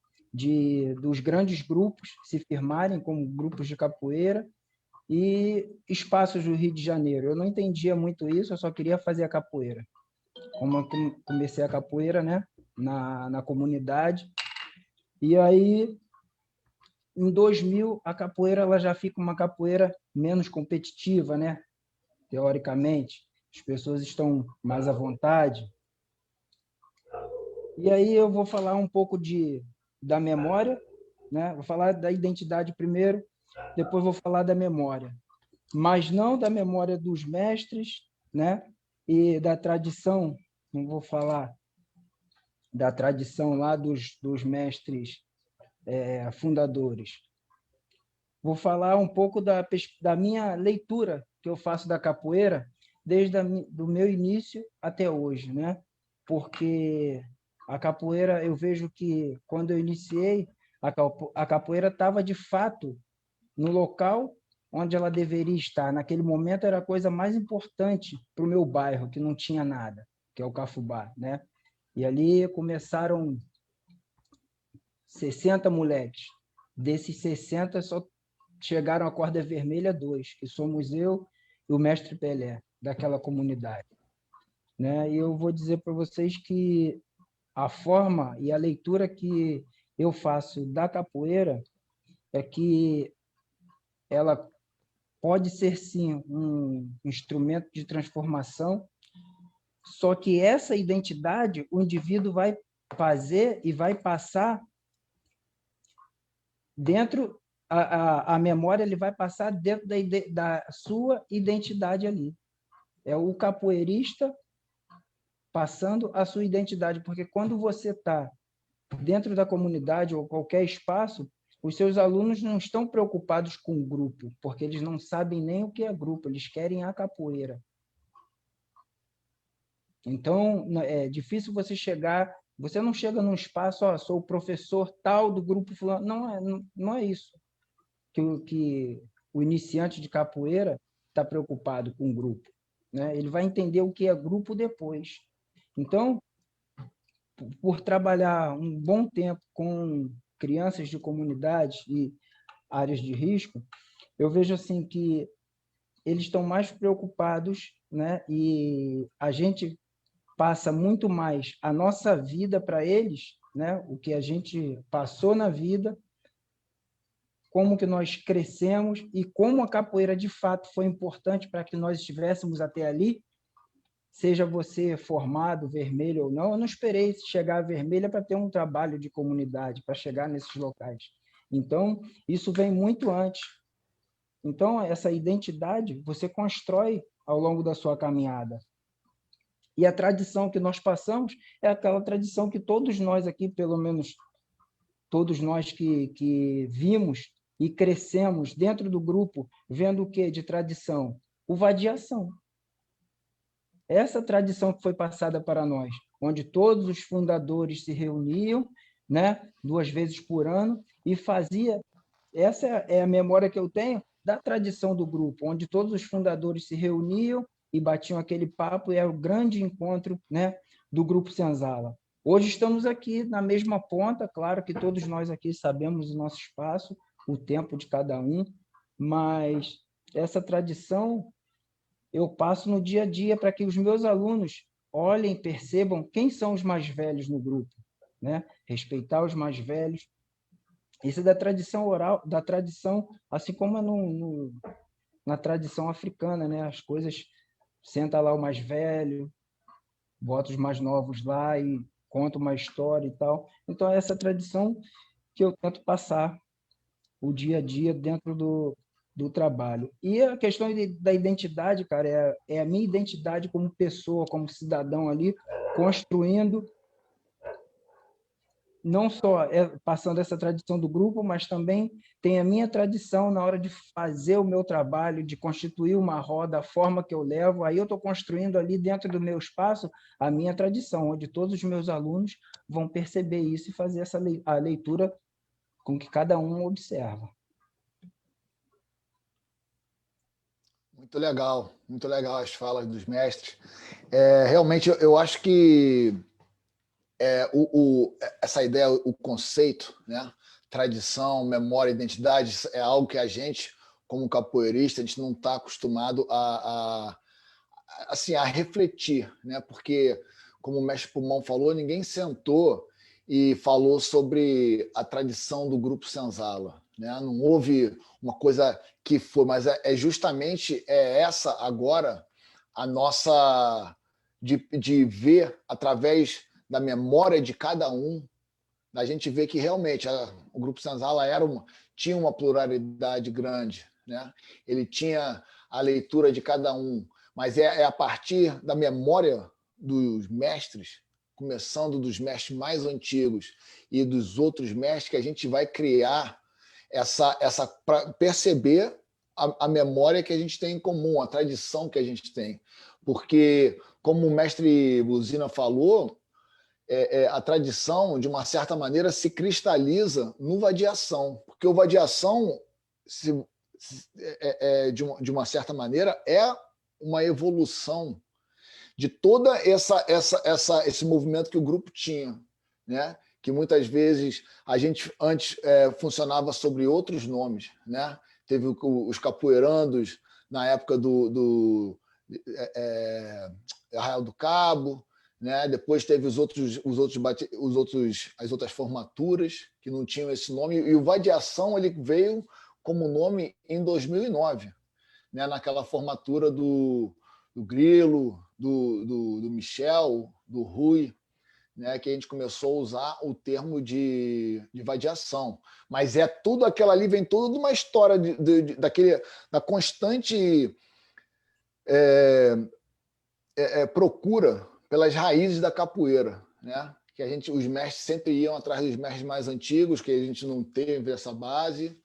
dos grandes grupos se firmarem como grupos de capoeira e espaços do Rio de Janeiro. Eu não entendia muito isso, eu só queria fazer a capoeira. Como eu comecei a capoeira, né, na comunidade, e aí, em 2000, a capoeira ela já fica uma capoeira menos competitiva, né, teoricamente, as pessoas estão mais à vontade. E aí eu vou falar um pouco da memória, né? Vou falar da identidade primeiro, depois vou falar da memória, mas não da memória dos mestres, né? E da tradição, não vou falar da tradição lá dos mestres fundadores. Vou falar um pouco da minha leitura que eu faço da capoeira desde do meu início até hoje, né? Porque a capoeira, eu vejo que quando eu iniciei, a capoeira estava de fato no local onde ela deveria estar. Naquele momento era a coisa mais importante para o meu bairro, que não tinha nada, que é o Cafubá, né? E ali começaram 60 moleques. Desses 60, só chegaram à corda vermelha 2, que somos eu e o mestre Pelé, daquela comunidade. Né? E eu vou dizer para vocês que a forma e a leitura que eu faço da capoeira é que ela pode ser, sim, um instrumento de transformação, só que essa identidade o indivíduo vai fazer e vai passar dentro, a memória ele vai passar dentro da sua identidade ali. É o capoeirista passando a sua identidade, porque quando você está dentro da comunidade ou qualquer espaço, os seus alunos não estão preocupados com o grupo, porque eles não sabem nem o que é grupo, eles querem a capoeira. Então, é difícil você chegar, você não chega num espaço, sou o professor tal do grupo fulano, não é isso que o iniciante de capoeira está preocupado com o grupo, né? Ele vai entender o que é grupo depois. Então, por trabalhar um bom tempo com crianças de comunidades e áreas de risco, eu vejo assim que eles estão mais preocupados, né? E a gente passa muito mais a nossa vida para eles, né? O que a gente passou na vida, como que nós crescemos e como a capoeira de fato foi importante para que nós estivéssemos até ali, seja você formado, vermelho ou não. Eu não esperei chegar a vermelha para ter um trabalho de comunidade, para chegar nesses locais. Então, isso vem muito antes. Então, essa identidade você constrói ao longo da sua caminhada. E a tradição que nós passamos é aquela tradição que todos nós aqui, pelo menos todos nós que vimos e crescemos dentro do grupo, vendo o quê de tradição? O vadiação. Essa tradição que foi passada para nós, onde todos os fundadores se reuniam, né, 2 vezes por ano, e fazia... Essa é a memória que eu tenho da tradição do grupo, onde todos os fundadores se reuniam e batiam aquele papo, e era o grande encontro, né, do Grupo Senzala. Hoje estamos aqui na mesma ponta, claro que todos nós aqui sabemos o nosso espaço, o tempo de cada um, mas essa tradição eu passo no dia a dia para que os meus alunos olhem, percebam quem são os mais velhos no grupo, né? Respeitar os mais velhos. Isso é da tradição oral, da tradição, assim como é na tradição africana, né? As coisas, senta lá o mais velho, bota os mais novos lá e conta uma história e tal. Então, é essa tradição que eu tento passar o dia a dia dentro do trabalho. E a questão da identidade, cara, é a minha identidade como pessoa, como cidadão ali, construindo, não só passando essa tradição do grupo, mas também tem a minha tradição na hora de fazer o meu trabalho, de constituir uma roda, a forma que eu levo, aí eu estou construindo ali dentro do meu espaço a minha tradição, onde todos os meus alunos vão perceber isso e fazer a leitura com que cada um observa. muito legal as falas dos mestres. Realmente, eu acho que essa ideia, o conceito, né? Tradição, memória, identidade, é algo que a gente, como capoeirista, a gente não está acostumado a refletir, né? Porque, como o mestre Pulmão falou, ninguém sentou e falou sobre a tradição do Grupo Senzala, né? Não houve uma coisa que foi, mas justamente essa agora a nossa de ver através da memória de cada um, a gente vê que realmente o Grupo Senzala tinha uma pluralidade grande, né? Ele tinha a leitura de cada um, mas é a partir da memória dos mestres, começando dos mestres mais antigos e dos outros mestres, que a gente vai criar para perceber a memória que a gente tem em comum, a tradição que a gente tem. Porque, como o mestre Buzina falou, a tradição, de uma certa maneira, se cristaliza no vadiação, porque o vadiação, de uma certa maneira, é uma evolução de toda esse movimento que o grupo tinha, né? Que muitas vezes a gente antes funcionava sobre outros nomes, né? Teve os capoeirandos na época do Arraial do Cabo, né? Depois teve as outras formaturas que não tinham esse nome, e o Vadiação ele veio como nome em 2009, né? Naquela formatura do Grilo, do Michel, do Rui, né? Que a gente começou a usar o termo de vadiação. Mas tudo aquilo ali, vem tudo de uma história da constante procura pelas raízes da capoeira, né? Que os mestres sempre iam atrás dos mestres mais antigos, que a gente não teve essa base,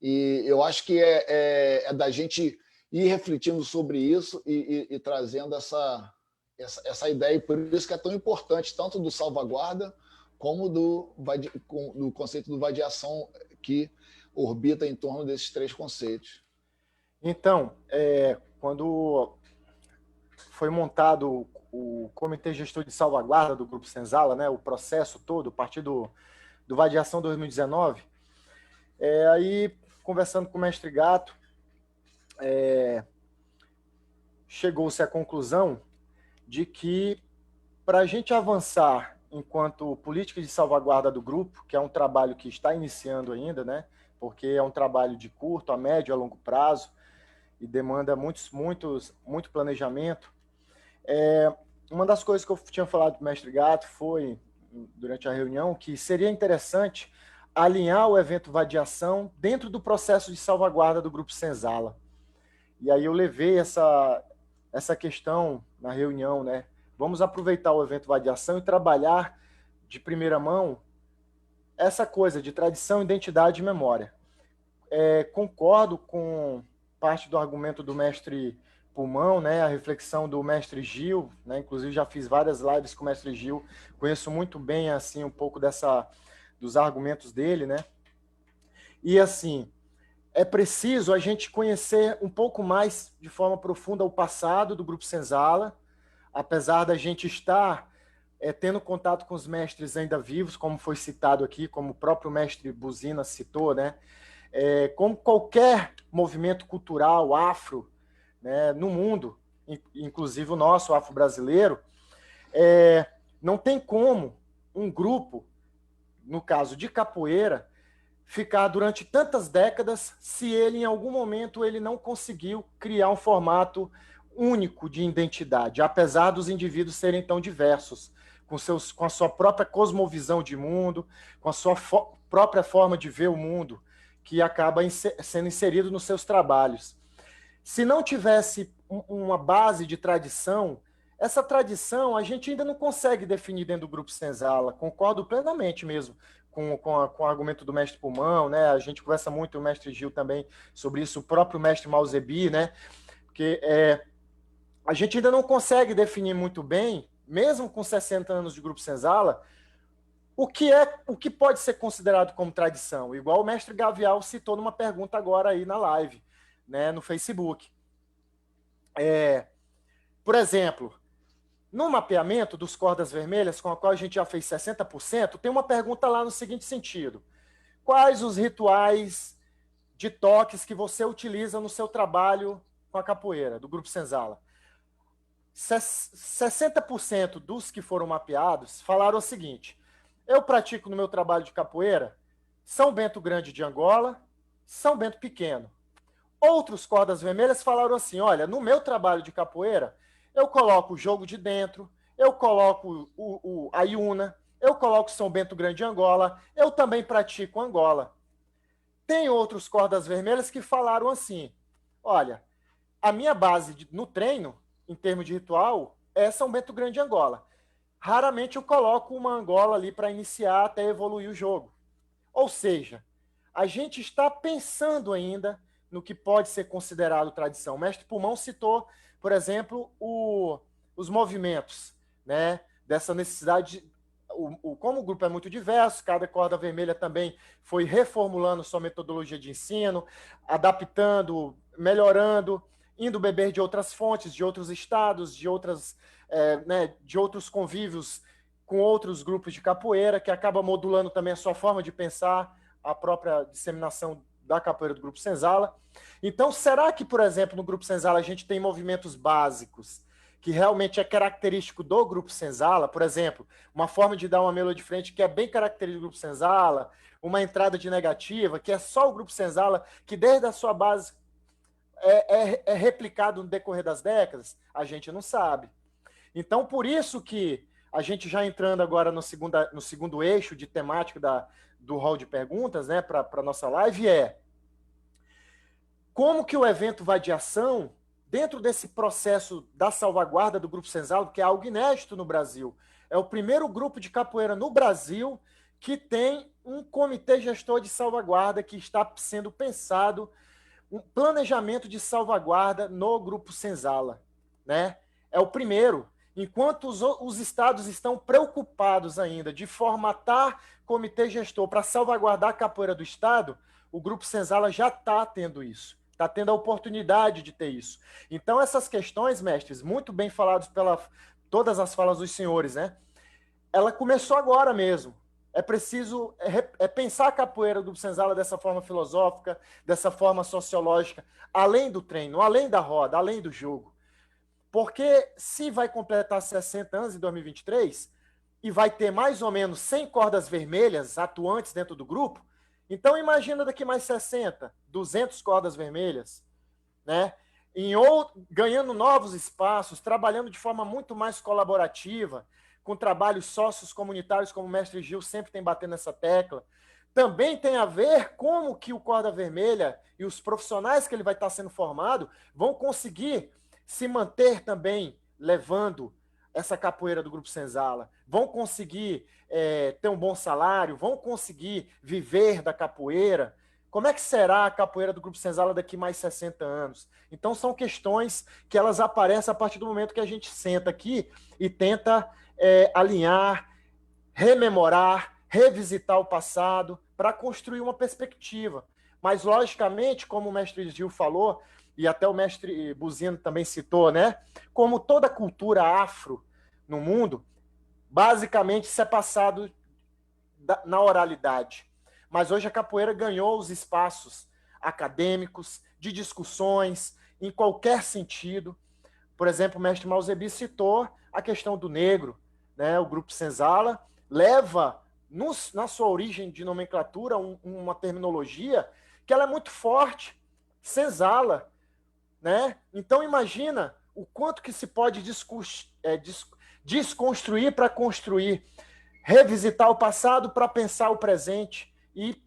e eu acho que é da gente ir refletindo sobre isso e trazendo essa ideia, e por isso que é tão importante, tanto do salvaguarda como do conceito do vadiação, que orbita em torno desses 3 conceitos. Então, quando foi montado o Comitê Gestor de Salvaguarda do Grupo Senzala, né, o processo todo, a partir do Vadiação 2019, aí, conversando com o mestre Gato, chegou-se à conclusão de que, para a gente avançar enquanto política de salvaguarda do grupo, que é um trabalho que está iniciando ainda, né, porque é um trabalho de curto, a médio, a longo prazo, e demanda muito planejamento, uma das coisas que eu tinha falado com o mestre Gato foi, durante a reunião, que seria interessante alinhar o evento Vadiação dentro do processo de salvaguarda do Grupo Senzala. E aí eu levei essa questão na reunião, né? Vamos aproveitar o evento Vadiação e trabalhar de primeira mão essa coisa de tradição, identidade e memória. Concordo com parte do argumento do mestre Pulmão, né, a reflexão do mestre Gil, né, inclusive já fiz várias lives com o mestre Gil, conheço muito bem assim um pouco dos argumentos dele, né? E assim, é preciso a gente conhecer um pouco mais de forma profunda o passado do Grupo Senzala, apesar da gente estar tendo contato com os mestres ainda vivos, como foi citado aqui, como o próprio mestre Buzina citou, né? Como qualquer movimento cultural afro, né, no mundo, inclusive o nosso afro-brasileiro, não tem como um grupo, no caso de capoeira, ficar durante tantas décadas se ele, em algum momento, ele não conseguiu criar um formato único de identidade, apesar dos indivíduos serem tão diversos, com a sua própria cosmovisão de mundo, com a sua própria forma de ver o mundo, que acaba sendo inserido nos seus trabalhos. Se não tivesse uma base de tradição, essa tradição a gente ainda não consegue definir dentro do Grupo Senzala. Concordo plenamente mesmo com o argumento do mestre Pulmão, né? A gente conversa muito, o mestre Gil também, sobre isso, o próprio mestre Mauzebi, né? Porque a gente ainda não consegue definir muito bem, mesmo com 60 anos de Grupo Senzala, o que pode ser considerado como tradição, igual o mestre Gavial citou numa pergunta agora aí na live, né, no Facebook. Por exemplo, no mapeamento dos cordas vermelhas, com a qual a gente já fez 60%, tem uma pergunta lá no seguinte sentido: quais os rituais de toques que você utiliza no seu trabalho com a capoeira, do Grupo Senzala? 60% dos que foram mapeados falaram o seguinte: eu pratico no meu trabalho de capoeira São Bento Grande de Angola, São Bento Pequeno. Outros cordas vermelhas falaram assim: olha, no meu trabalho de capoeira, eu coloco o jogo de dentro, eu coloco a Iuna, eu coloco São Bento Grande de Angola, eu também pratico Angola. Tem outros cordas vermelhas que falaram assim: olha, a minha base no treino, em termos de ritual, é São Bento Grande de Angola. Raramente eu coloco uma Angola ali para iniciar até evoluir o jogo. Ou seja, a gente está pensando ainda no que pode ser considerado tradição. O mestre Pulmão citou, por exemplo, os movimentos, né? Dessa necessidade. Como o grupo é muito diverso, cada corda vermelha também foi reformulando sua metodologia de ensino, adaptando, melhorando, indo beber de outras fontes, de outros estados, de outros convívios com outros grupos de capoeira, que acaba modulando também a sua forma de pensar, a própria disseminação da capoeira do Grupo Senzala. Então, será que, por exemplo, no Grupo Senzala a gente tem movimentos básicos que realmente é característico do Grupo Senzala? Por exemplo, uma forma de dar uma melodia de frente que é bem característica do Grupo Senzala, uma entrada de negativa, que é só o Grupo Senzala, que desde a sua base é replicado no decorrer das décadas? A gente não sabe. Então, por isso que a gente já entrando agora no segundo eixo de temática do hall de perguntas, né, para a nossa live, como que o evento vai de ação dentro desse processo da salvaguarda do Grupo Senzala, que é algo inédito no Brasil. É o primeiro grupo de capoeira no Brasil que tem um comitê gestor de salvaguarda que está sendo pensado, um planejamento de salvaguarda no Grupo Senzala, né? É o primeiro. Enquanto os estados estão preocupados ainda de formatar comitê gestor para salvaguardar a capoeira do estado, o Grupo Senzala já está tendo isso, está tendo a oportunidade de ter isso. Então, essas questões, mestres, muito bem faladas todas as falas dos senhores, né? Ela começou agora mesmo. É preciso pensar a capoeira do Grupo Senzala dessa forma filosófica, dessa forma sociológica, além do treino, além da roda, além do jogo. Porque se vai completar 60 anos em 2023 e vai ter mais ou menos 100 cordas vermelhas atuantes dentro do grupo, então imagina daqui mais 60, 200 cordas vermelhas, né? Ganhando novos espaços, trabalhando de forma muito mais colaborativa, com trabalhos sócios comunitários, como o mestre Gil sempre tem batendo nessa tecla. Também tem a ver como que o Corda Vermelha e os profissionais que ele vai estar sendo formado vão conseguir se manter também levando essa capoeira do Grupo Senzala? Vão conseguir ter um bom salário? Vão conseguir viver da capoeira? Como é que será a capoeira do Grupo Senzala daqui mais 60 anos? Então, são questões que elas aparecem a partir do momento que a gente senta aqui e tenta alinhar, rememorar, revisitar o passado para construir uma perspectiva. Mas, logicamente, como o mestre Gil falou, e até o mestre Buzino também citou, né? Como toda cultura afro no mundo, basicamente isso é passado na oralidade. Mas hoje a capoeira ganhou os espaços acadêmicos, de discussões, em qualquer sentido. Por exemplo, o mestre Mauzebi citou a questão do negro, né? O Grupo Senzala leva, na sua origem de nomenclatura, uma terminologia que ela é muito forte, Senzala, né? Então, imagina o quanto que se pode desconstruir para construir, revisitar o passado para pensar o presente e,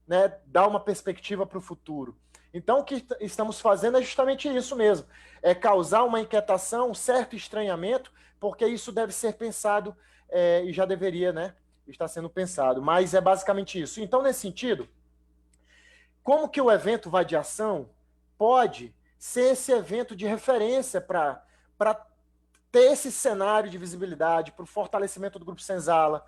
né, dar uma perspectiva para o futuro. Então, o que estamos fazendo é justamente isso mesmo, é causar uma inquietação, um certo estranhamento, porque isso deve ser pensado e já deveria, né, estar sendo pensado, mas é basicamente isso. Então, nesse sentido, como que o evento Vai de Ação pode ser esse evento de referência para ter esse cenário de visibilidade, para o fortalecimento do Grupo Senzala,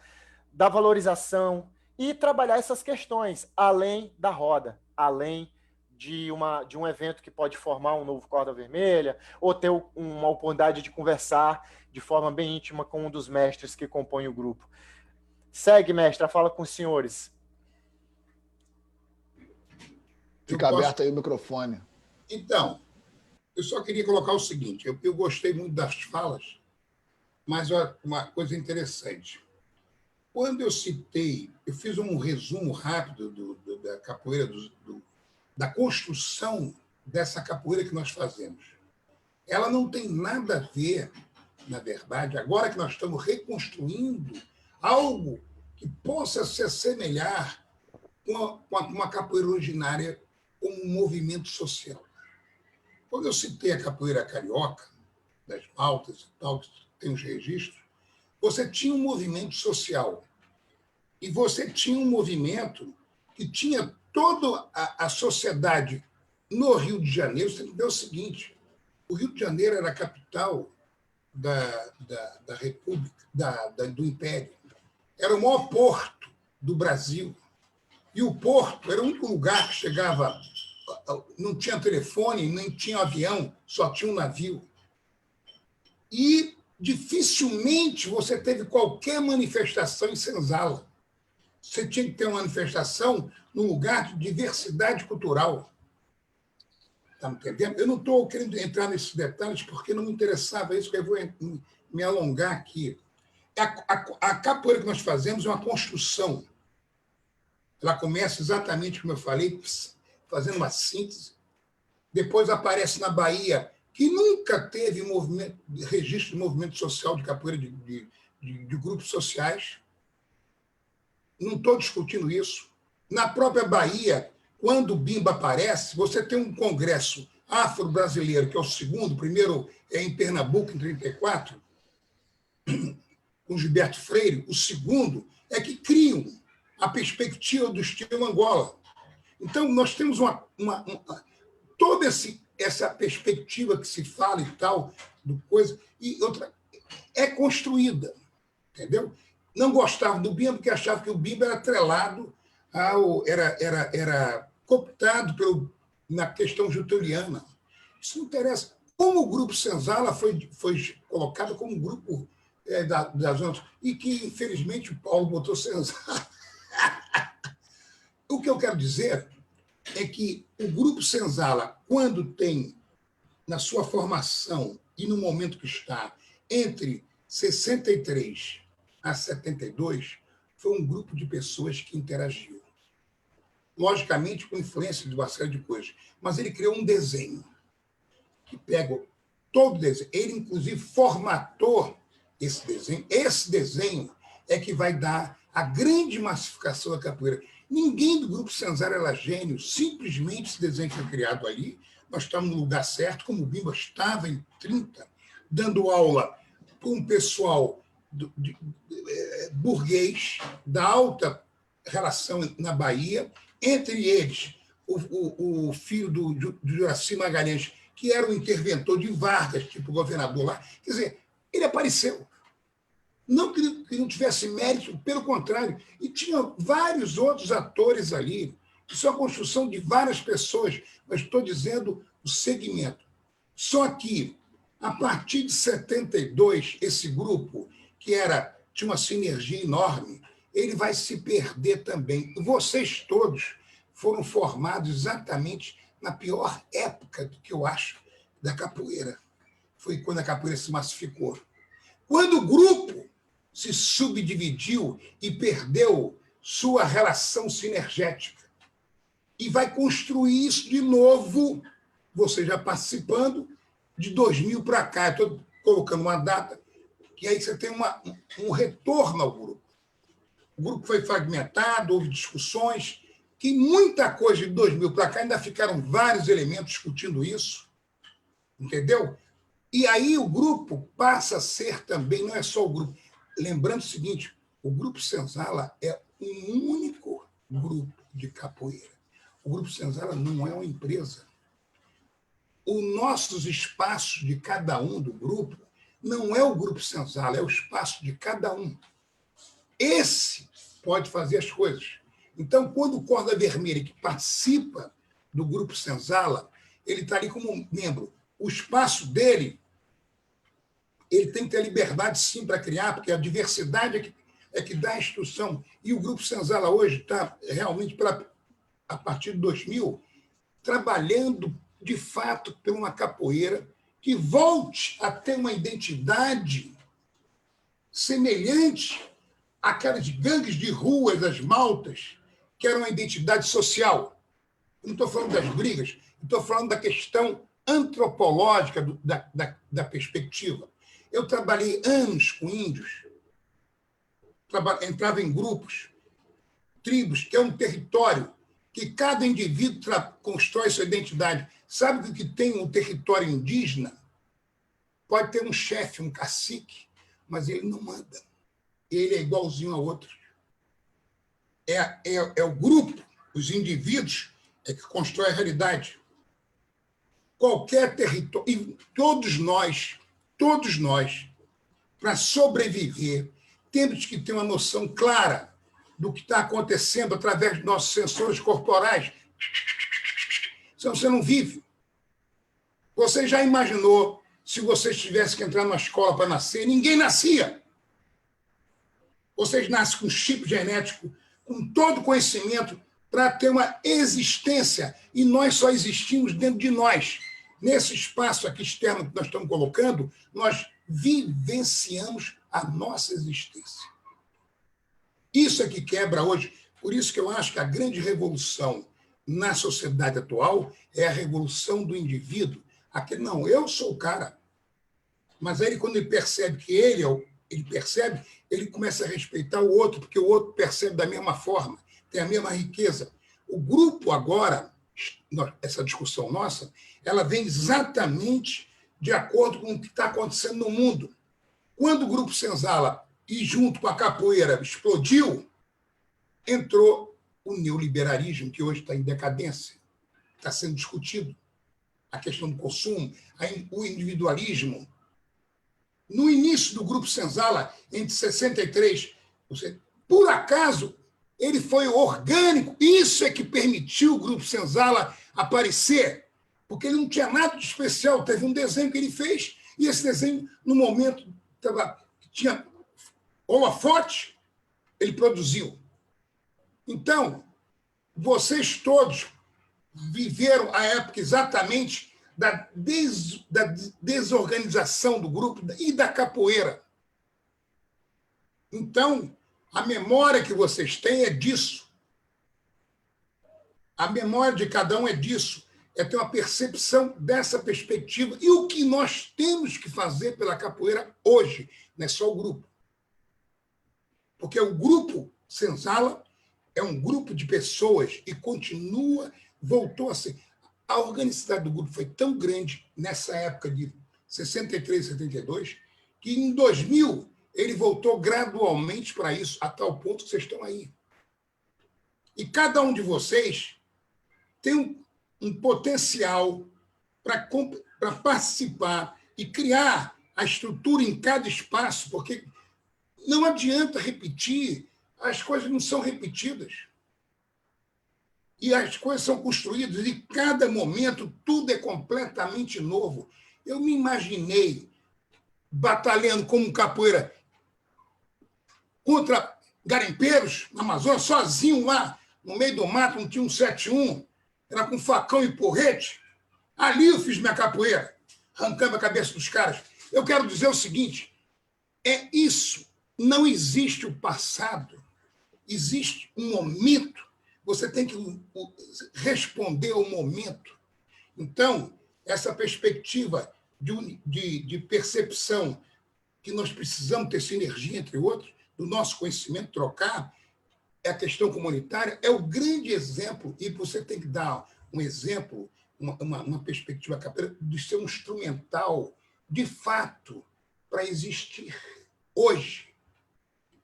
da valorização e trabalhar essas questões, além da roda, além de um evento que pode formar um novo Corda Vermelha, ou ter uma oportunidade de conversar de forma bem íntima com um dos mestres que compõem o grupo. Segue, mestre, a fala com os senhores. Fica aberto aí o microfone. Então, eu só queria colocar o seguinte, eu gostei muito das falas, mas uma coisa interessante. Quando eu citei, eu fiz um resumo rápido da capoeira, da construção dessa capoeira que nós fazemos. Ela não tem nada a ver, na verdade, agora que nós estamos reconstruindo algo que possa se assemelhar com uma capoeira originária como um movimento social. Quando eu citei a capoeira carioca, das Maltas e tal, que tem os registros, você tinha um movimento social. E você tinha um movimento que tinha toda a sociedade no Rio de Janeiro. Você entendeu o seguinte, o Rio de Janeiro era a capital da República, do Império. Era o maior porto do Brasil. E o porto era o único lugar que chegava, não tinha telefone, nem tinha avião, só tinha um navio. E dificilmente você teve qualquer manifestação em Senzala. Você tinha que ter uma manifestação num lugar de diversidade cultural. Está me entendendo? Eu não estou querendo entrar nesses detalhes porque não me interessava isso, que eu vou me alongar aqui. A capoeira que nós fazemos é uma construção. Ela começa exatamente como eu falei, fazendo uma síntese. Depois aparece na Bahia, que nunca teve registro de movimento social de capoeira de grupos sociais. Não estou discutindo isso. Na própria Bahia, quando o Bimba aparece, você tem um congresso afro-brasileiro, que é o segundo, o primeiro é em Pernambuco, em 1934, com Gilberto Freire. O segundo é que criam a perspectiva do estilo Angola. Então, nós temos toda essa perspectiva que se fala e tal, do coisa, e outra, é construída, entendeu? Não gostavam do Bimba porque achavam que o Bimba era atrelado, era cooptado na questão jutuliana. Isso não interessa. Como o Grupo Senzala foi colocado como um grupo das zonas, e que, infelizmente, o Paulo botou Senzala. O que eu quero dizer é que o Grupo Senzala, quando tem, na sua formação e no momento que está, entre 63 a 72, foi um grupo de pessoas que interagiu. Logicamente, com influência de uma série de coisas. Mas ele criou um desenho, que pega todo o desenho. Ele, inclusive, formatou esse desenho. Esse desenho é que vai dar a grande massificação da capoeira. Ninguém do Grupo Senzala era gênio, simplesmente esse desenho foi criado ali. Nós estamos no lugar certo, como o Bimba estava em 30, dando aula por um pessoal burguês, da alta relação na Bahia, entre eles o filho do Juraci Magalhães, que era o interventor de Vargas, tipo governador lá. Quer dizer, ele apareceu. Não que não tivesse mérito, pelo contrário. E tinha vários outros atores ali. Isso é uma construção de várias pessoas, mas estou dizendo o segmento. Só que, a partir de 72, esse grupo, que tinha uma sinergia enorme, ele vai se perder também. Vocês todos foram formados exatamente na pior época, que eu acho, da capoeira. Foi quando a capoeira se massificou. Quando o grupo se subdividiu e perdeu sua relação sinergética. E vai construir isso de novo, você já participando, de 2000 para cá. Estou colocando uma data, que aí você tem um retorno ao grupo. O grupo foi fragmentado, houve discussões, que muita coisa de 2000 para cá, ainda ficaram vários elementos discutindo isso, entendeu? E aí o grupo passa a ser também, não é só o grupo. Lembrando o seguinte, o Grupo Senzala é um único grupo de capoeira. O Grupo Senzala não é uma empresa. Os nossos espaços de cada um do grupo não é o Grupo Senzala, é o espaço de cada um. Esse pode fazer as coisas. Então, quando o Corda Vermelha, que participa do Grupo Senzala, ele está ali como membro. O espaço dele, ele tem que ter liberdade, sim, para criar, porque a diversidade é que dá a instrução. E o Grupo Senzala hoje está realmente, a partir de 2000, trabalhando, de fato, por uma capoeira que volte a ter uma identidade semelhante àquelas gangues de ruas, das maltas, que era uma identidade social. Eu não estou falando das brigas, estou falando da questão antropológica da perspectiva. Eu trabalhei anos com índios, entrava em grupos, tribos, que é um território que cada indivíduo constrói sua identidade. Sabe que tem um território indígena? Pode ter um chefe, um cacique, mas ele não manda. Ele é igualzinho a outros. É o grupo, os indivíduos, é que constrói a realidade. Qualquer território, e todos nós, para sobreviver, temos que ter uma noção clara do que está acontecendo através dos nossos sensores corporais. Senão você não vive. Você já imaginou se você tivesse que entrar numa escola para nascer? Ninguém nascia. Vocês nascem com chip genético, com todo conhecimento, para ter uma existência. E nós só existimos dentro de nós. Nesse espaço aqui externo que nós estamos colocando, nós vivenciamos a nossa existência. Isso é que quebra hoje. Por isso que eu acho que a grande revolução na sociedade atual é a revolução do indivíduo. Aquele, não, eu sou o cara. Mas aí, quando ele percebe que ele começa a respeitar o outro, porque o outro percebe da mesma forma, tem a mesma riqueza. O grupo agora, essa discussão nossa, ela vem exatamente de acordo com o que está acontecendo no mundo. Quando o Grupo Senzala, e junto com a capoeira, explodiu, entrou o neoliberalismo, que hoje está em decadência, está sendo discutido. A questão do consumo, o individualismo. No início do Grupo Senzala, entre 63, por acaso, ele foi orgânico. Isso é que permitiu o Grupo Senzala aparecer, porque ele não tinha nada de especial. Teve um desenho que ele fez, e esse desenho, no momento, tinha holofote, ele produziu. Então, vocês todos viveram a época exatamente da desorganização do grupo e da capoeira. Então, a memória que vocês têm é disso. A memória de cada um é disso. É ter uma percepção dessa perspectiva. E o que nós temos que fazer pela capoeira hoje, não é só o grupo. Porque o Grupo Senzala é um grupo de pessoas e voltou a ser. A organicidade do grupo foi tão grande nessa época de 63, 72, que em 2000 ele voltou gradualmente para isso, a tal ponto que vocês estão aí. E cada um de vocês tem um potencial para participar e criar a estrutura em cada espaço, porque não adianta repetir, as coisas não são repetidas. E as coisas são construídas, e cada momento tudo é completamente novo. Eu me imaginei batalhando como capoeira contra garimpeiros na Amazônia, sozinho lá, no meio do mato, não tinha um 71, era com facão e porrete. Ali eu fiz minha capoeira, arrancando a cabeça dos caras. Eu quero dizer o seguinte, é isso, não existe o passado, existe um momento, você tem que responder ao momento. Então, essa perspectiva de percepção que nós precisamos ter sinergia entre outros, do nosso conhecimento trocar, a questão comunitária é o grande exemplo, e você tem que dar um exemplo, uma perspectiva capoeira de ser um instrumental, de fato, para existir hoje,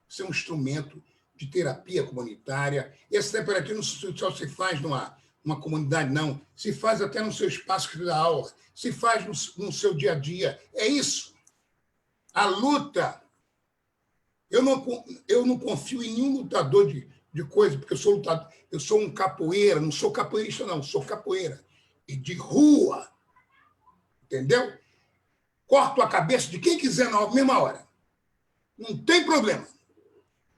ser um instrumento de terapia comunitária. Essa terapia não só se faz numa comunidade, não. Se faz até no seu espaço de aula, se faz no seu dia a dia. É isso. A luta... Eu não confio em nenhum lutador de coisa, porque eu sou lutador, eu sou um capoeira, não sou capoeirista, não, sou capoeira. E de rua, entendeu? Corto a cabeça de quem quiser na mesma hora. Não tem problema.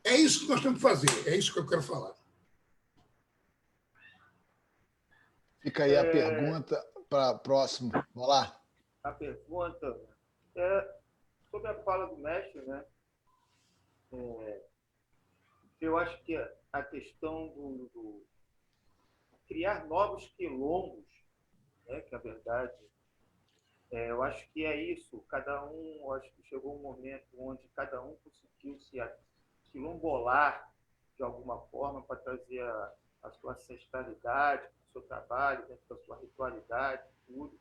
É isso que nós temos que fazer, é isso que eu quero falar. Fica aí a pergunta para próximo. Vamos lá. A pergunta é sobre a fala do mestre, né? Eu acho que a questão do criar novos quilombos, né, que é a verdade, eu acho que é isso. Cada um, eu acho que chegou um momento onde cada um conseguiu se quilombolar de alguma forma para trazer a sua ancestralidade, o seu trabalho, dentro da sua ritualidade, tudo.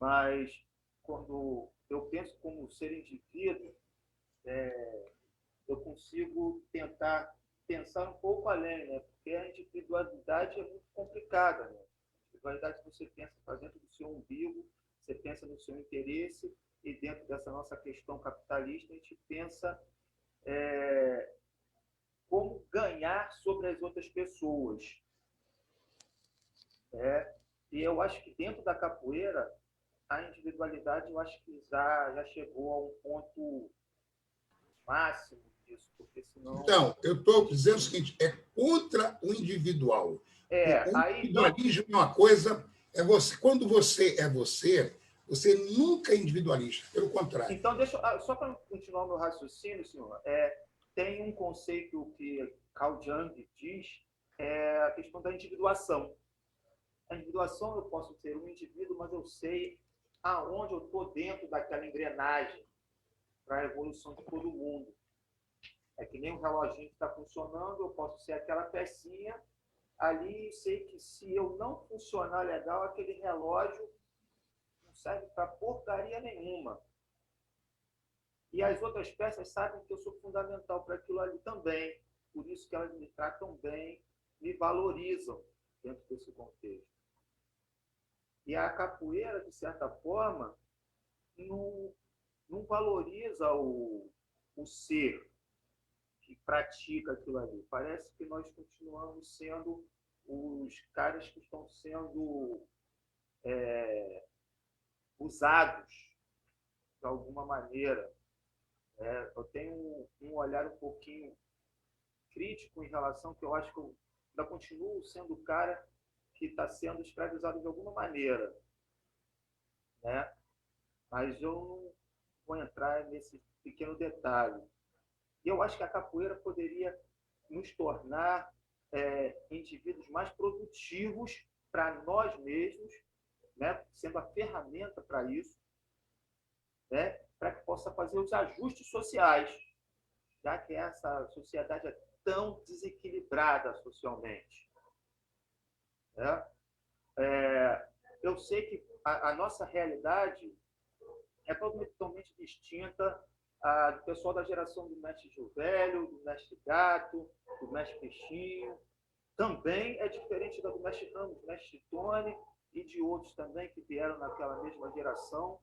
Mas quando eu penso como ser indivíduo, eu consigo tentar pensar um pouco além, né? Porque a individualidade é muito complicada, né? A individualidade você pensa para dentro do seu umbigo, você pensa no seu interesse, e dentro dessa nossa questão capitalista, a gente pensa como ganhar sobre as outras pessoas. E eu acho que dentro da capoeira, a individualidade, eu acho que já chegou a um ponto máximo disso, porque senão... Então, eu estou dizendo o seguinte, é contra o individual. O individualismo é uma coisa, quando você é você nunca é individualista, pelo contrário. Então, só para continuar o meu raciocínio, senhor, tem um conceito que Carl Jung diz, a questão da individuação. A individuação, eu posso ser um indivíduo, mas eu sei aonde eu estou dentro daquela engrenagem para a evolução de todo mundo. É que nem um reloginho que está funcionando, eu posso ser aquela pecinha ali e sei que se eu não funcionar legal, aquele relógio não serve para porcaria nenhuma. E as outras peças sabem que eu sou fundamental para aquilo ali também. Por isso que elas me tratam bem, me valorizam dentro desse contexto. E a capoeira, de certa forma, não valoriza o ser que pratica aquilo ali. Parece que nós continuamos sendo os caras que estão sendo usados de alguma maneira. Eu tenho um olhar um pouquinho crítico em relação que eu acho que eu ainda continuo sendo o cara que está sendo escravizado de alguma maneira, né? Mas eu não vou entrar nesse pequeno detalhe. E eu acho que a capoeira poderia nos tornar indivíduos mais produtivos para nós mesmos, né? Sendo a ferramenta para isso, né? Para que possa fazer os ajustes sociais, já que essa sociedade é tão desequilibrada socialmente. Eu sei que a nossa realidade é totalmente distinta do pessoal da geração do mestre Gil Velho, do mestre Gato, do mestre Peixinho. Também é diferente da do mestre Ramos, do mestre Tony e de outros também que vieram naquela mesma geração.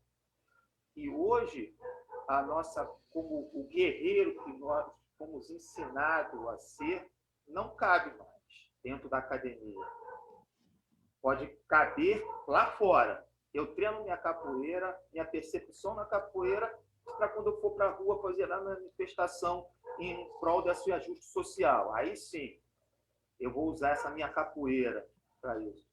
E hoje, como o guerreiro que nós fomos ensinados a ser, não cabe mais dentro da academia. Pode caber lá fora. Eu treino minha capoeira, minha percepção na capoeira, para quando eu for para a rua fazer a manifestação em prol desse ajuste social. Aí sim, eu vou usar essa minha capoeira para isso.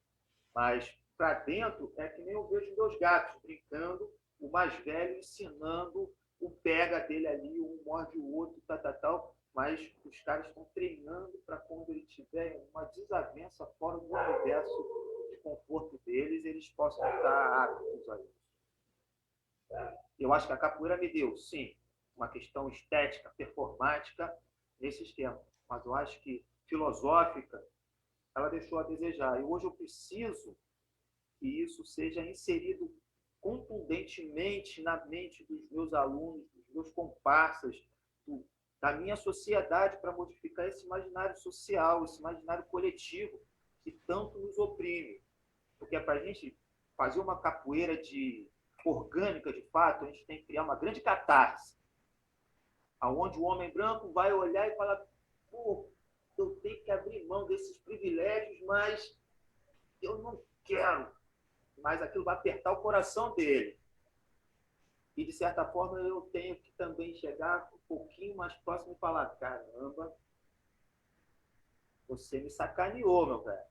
Mas para dentro é que nem eu vejo meus gatos brincando, o mais velho ensinando o pega dele ali, um morde o outro, tal. Mas os caras estão treinando para quando ele tiver uma desavença fora do universo de conforto deles, eles possam estar aptos a isso. Eu acho que a capoeira me deu, sim, uma questão estética, performática nesses tempos, mas eu acho que filosófica, ela deixou a desejar. E hoje eu preciso que isso seja inserido contundentemente na mente dos meus alunos, dos meus comparsas, da minha sociedade, para modificar esse imaginário social, esse imaginário coletivo que tanto nos oprime. Porque para a gente fazer uma capoeira orgânica, de fato, a gente tem que criar uma grande catarse, aonde o homem branco vai olhar e falar: pô, eu tenho que abrir mão desses privilégios, mas eu não quero. Mas aquilo vai apertar o coração dele. E, de certa forma, eu tenho que também chegar um pouquinho mais próximo e falar: caramba, você me sacaneou, meu velho.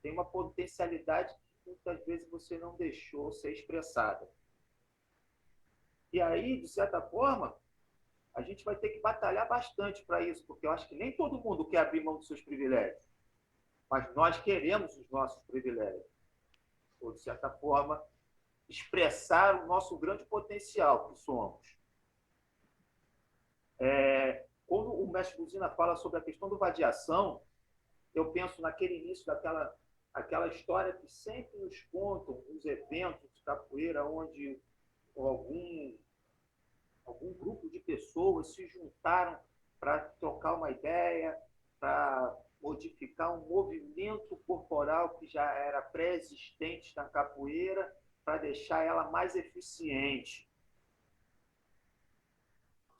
Tem uma potencialidade que muitas vezes você não deixou ser expressada. E aí, de certa forma, a gente vai ter que batalhar bastante para isso, porque eu acho que nem todo mundo quer abrir mão dos seus privilégios, mas nós queremos os nossos privilégios. Ou, de certa forma, expressar o nosso grande potencial que somos. Quando o mestre Buzina fala sobre a questão do vadiação, eu penso naquele início aquela história que sempre nos contam nos eventos de capoeira, onde algum grupo de pessoas se juntaram para trocar uma ideia, para modificar um movimento corporal que já era pré-existente na capoeira, para deixar ela mais eficiente.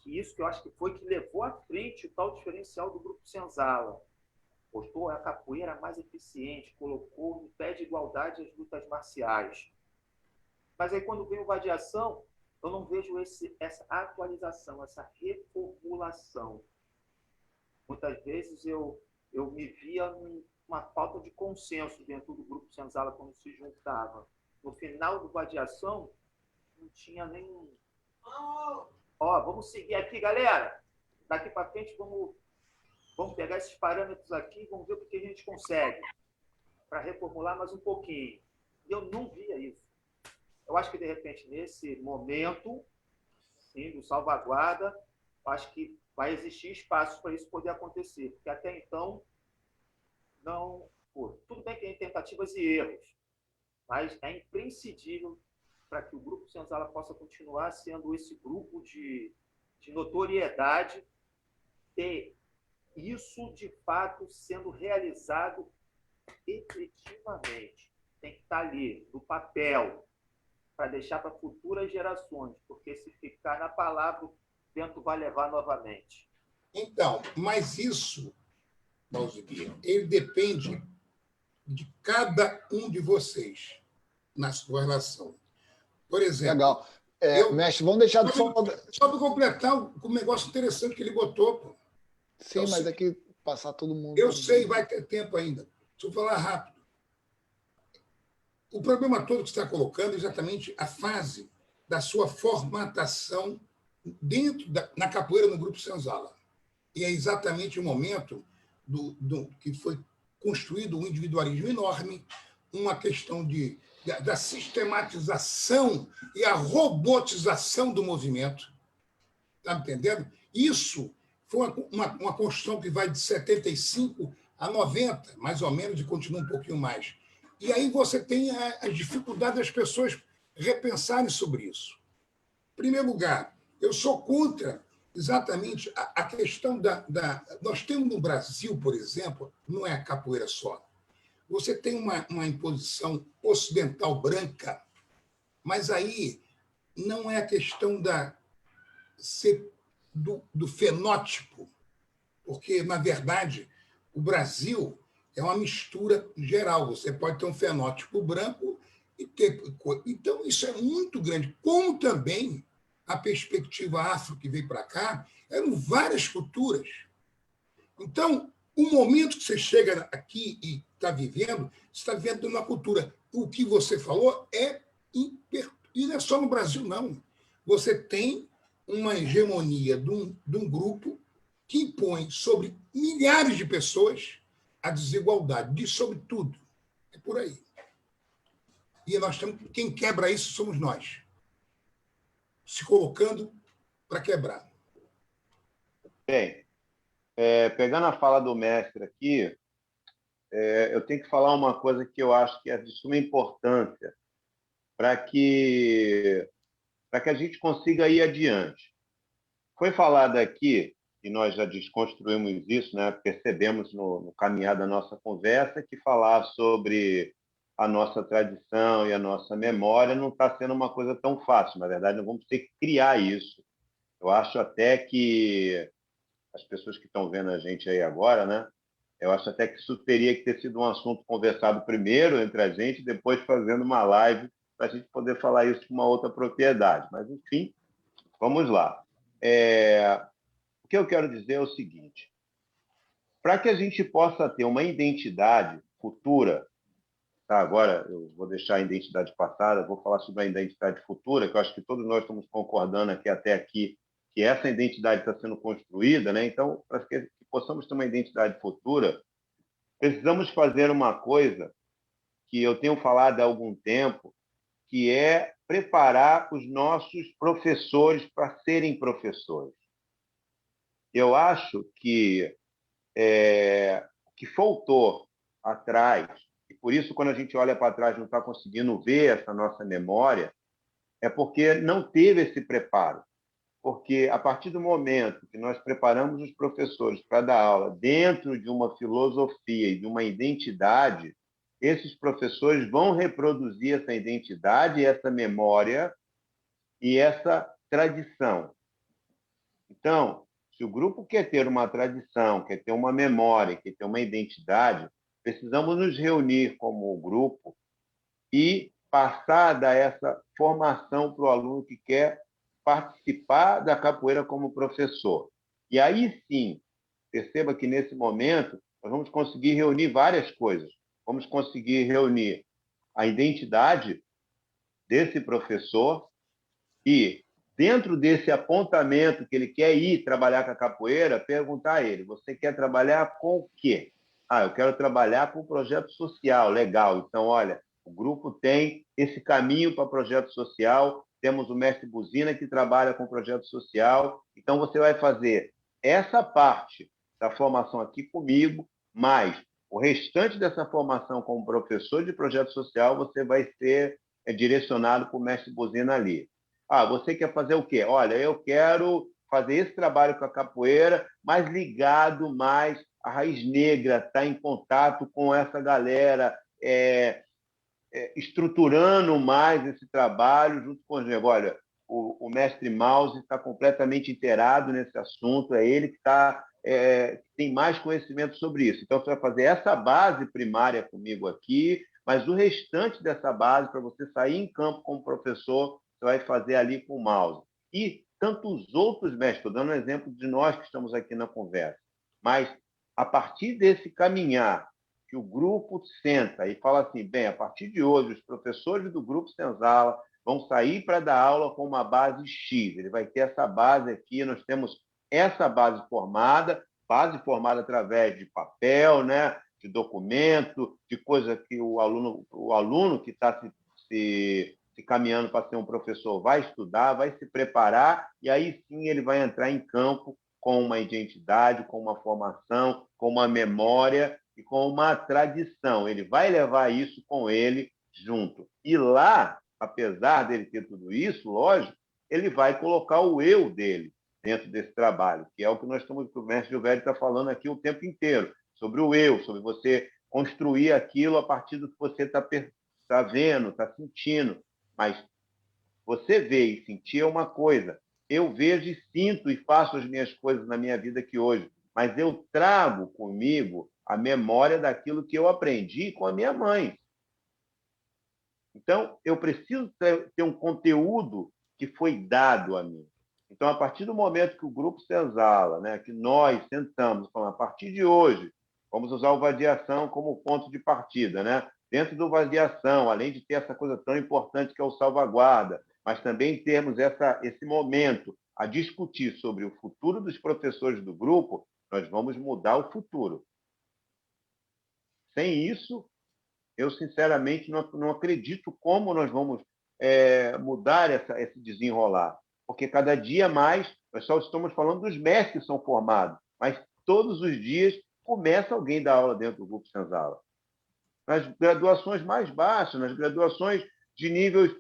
Isso que eu acho que foi que levou à frente o tal diferencial do Grupo Senzala. Postou a capoeira mais eficiente, colocou em pé de igualdade as lutas marciais. Mas aí, quando vem o vadiação, eu não vejo essa atualização, essa reformulação. Muitas vezes eu me via numa falta de consenso dentro do Grupo Senzala quando se juntava. No final do vadiação, não tinha nenhum... Vamos seguir aqui, galera. Daqui para frente, vamos pegar esses parâmetros aqui e vamos ver o que a gente consegue para reformular mais um pouquinho. E eu não via isso. Eu acho que, de repente, nesse momento, sim, do salvaguarda, acho que vai existir espaço para isso poder acontecer. Porque até então, não... tudo bem que tem tentativas e erros, mas é imprescindível para que o Grupo Senzala possa continuar sendo esse grupo de notoriedade, ter isso, de fato, sendo realizado efetivamente. Tem que estar ali, no papel, para deixar para futuras gerações, porque se ficar na palavra, o vento vai levar novamente. Então, mas isso, Valdir, ele depende de cada um de vocês na sua relação. Por exemplo... Legal. Mestre, vamos deixar... Só para completar um negócio interessante que ele botou. Pô. Sim, mas é que passar todo mundo... Eu sei, vai ter tempo ainda. Deixa eu falar rápido. O problema todo que você está colocando é exatamente a fase da sua formatação na capoeira no Grupo Senzala. E é exatamente o momento que foi construído um individualismo enorme, uma questão da sistematização e a robotização do movimento. Está me entendendo? Isso foi uma construção que vai de 75 a 90, mais ou menos, e continua um pouquinho mais. E aí você tem a dificuldade das pessoas repensarem sobre isso. Em primeiro lugar, eu sou contra exatamente a questão Nós temos no Brasil, por exemplo, não é a capoeira só. Você tem uma imposição ocidental branca, mas aí não é a questão do fenótipo, porque, na verdade, o Brasil é uma mistura geral. Você pode ter um fenótipo branco e ter. Então, isso é muito grande. Como também a perspectiva afro que veio para cá, eram várias culturas. Então, o momento que você chega aqui e está vivendo, você está vivendo uma cultura. O que você falou e não é só no Brasil, não. Você tem uma hegemonia de um grupo que impõe sobre milhares de pessoas a desigualdade, diz sobre tudo. É por aí. E quem quebra isso somos nós, se colocando para quebrar. Bem, pegando a fala do mestre aqui, eu tenho que falar uma coisa que eu acho que é de suma importância para que a gente consiga ir adiante. Foi falado aqui, e nós já desconstruímos isso, né? Percebemos no caminhar da nossa conversa, que falar sobre a nossa tradição e a nossa memória não está sendo uma coisa tão fácil. Na verdade, nós vamos ter que criar isso. Eu acho até que as pessoas que estão vendo a gente aí agora, né? Eu acho até que isso teria que ter sido um assunto conversado primeiro entre a gente, depois fazendo uma live para a gente poder falar isso com uma outra propriedade. Mas, enfim, vamos lá. O que eu quero dizer é o seguinte: para que a gente possa ter uma identidade futura, tá? Agora eu vou deixar a identidade passada, vou falar sobre a identidade futura, que eu acho que todos nós estamos concordando aqui até aqui, que essa identidade está sendo construída, né? Então, para que possamos ter uma identidade futura, precisamos fazer uma coisa que eu tenho falado há algum tempo, que é preparar os nossos professores para serem professores. Eu acho que o que faltou atrás, e por isso, quando a gente olha para trás, não está conseguindo ver essa nossa memória, é porque não teve esse preparo. Porque, a partir do momento que nós preparamos os professores para dar aula dentro de uma filosofia e de uma identidade, esses professores vão reproduzir essa identidade, essa memória e essa tradição. Então, se o grupo quer ter uma tradição, quer ter uma memória, quer ter uma identidade, precisamos nos reunir como grupo e passar a dar essa formação para o aluno que quer participar da capoeira como professor. E aí sim, perceba que nesse momento nós vamos conseguir reunir várias coisas. Vamos conseguir reunir a identidade desse professor e, dentro desse apontamento que ele quer ir trabalhar com a capoeira, perguntar a ele: você quer trabalhar com o quê? Eu quero trabalhar com projeto social. Legal. Então, olha, o grupo tem esse caminho para projeto social, temos o mestre Buzina que trabalha com projeto social, então você vai fazer essa parte da formação aqui comigo, mas o restante dessa formação como professor de projeto social você vai ser direcionado para o mestre Buzina ali. Você quer fazer o quê? Olha, eu quero fazer esse trabalho com a capoeira, mas ligado mais à raiz negra, estar em contato com essa galera, estruturando mais esse trabalho junto com os negócios. Olha, o mestre Mouse está completamente inteirado nesse assunto, é ele que tem mais conhecimento sobre isso. Então, você vai fazer essa base primária comigo aqui, mas o restante dessa base, para você sair em campo como professor, você vai fazer ali com o Mouse. E tantos outros mestres, estou dando um exemplo de nós que estamos aqui na conversa, mas a partir desse caminhar, que o grupo senta e fala assim: bem, a partir de hoje, os professores do Grupo Senzala vão sair para dar aula com uma base X. Ele vai ter essa base aqui, nós temos essa base formada através de papel, né, de documento, de coisa que o aluno que está se caminhando para ser um professor vai estudar, vai se preparar, e aí sim ele vai entrar em campo com uma identidade, com uma formação, com uma memória e com uma tradição. Ele vai levar isso com ele junto. E lá, apesar dele ter tudo isso, lógico, ele vai colocar o eu dele dentro desse trabalho, que é o que o mestre Gilvério está falando aqui o tempo inteiro, sobre o eu, sobre você construir aquilo a partir do que você está vendo, está sentindo. Mas você vê e sentir é uma coisa. Eu vejo e sinto e faço as minhas coisas na minha vida aqui hoje, mas eu trago comigo a memória daquilo que eu aprendi com a minha mãe. Então, eu preciso ter um conteúdo que foi dado a mim. Então, a partir do momento que o Grupo Senzala, né, que nós sentamos, falamos, a partir de hoje, vamos usar o Vadiação como ponto de partida, né? Dentro do Vadiação, além de ter essa coisa tão importante que é o salvaguarda, mas também termos esse momento a discutir sobre o futuro dos professores do grupo, nós vamos mudar o futuro. Sem isso, eu, sinceramente, não acredito como nós vamos mudar esse desenrolar. Porque cada dia mais, nós só estamos falando dos mestres que são formados, mas todos os dias começa alguém a dar aula dentro do Grupo Senzala. Nas graduações mais baixas, nas graduações de níveis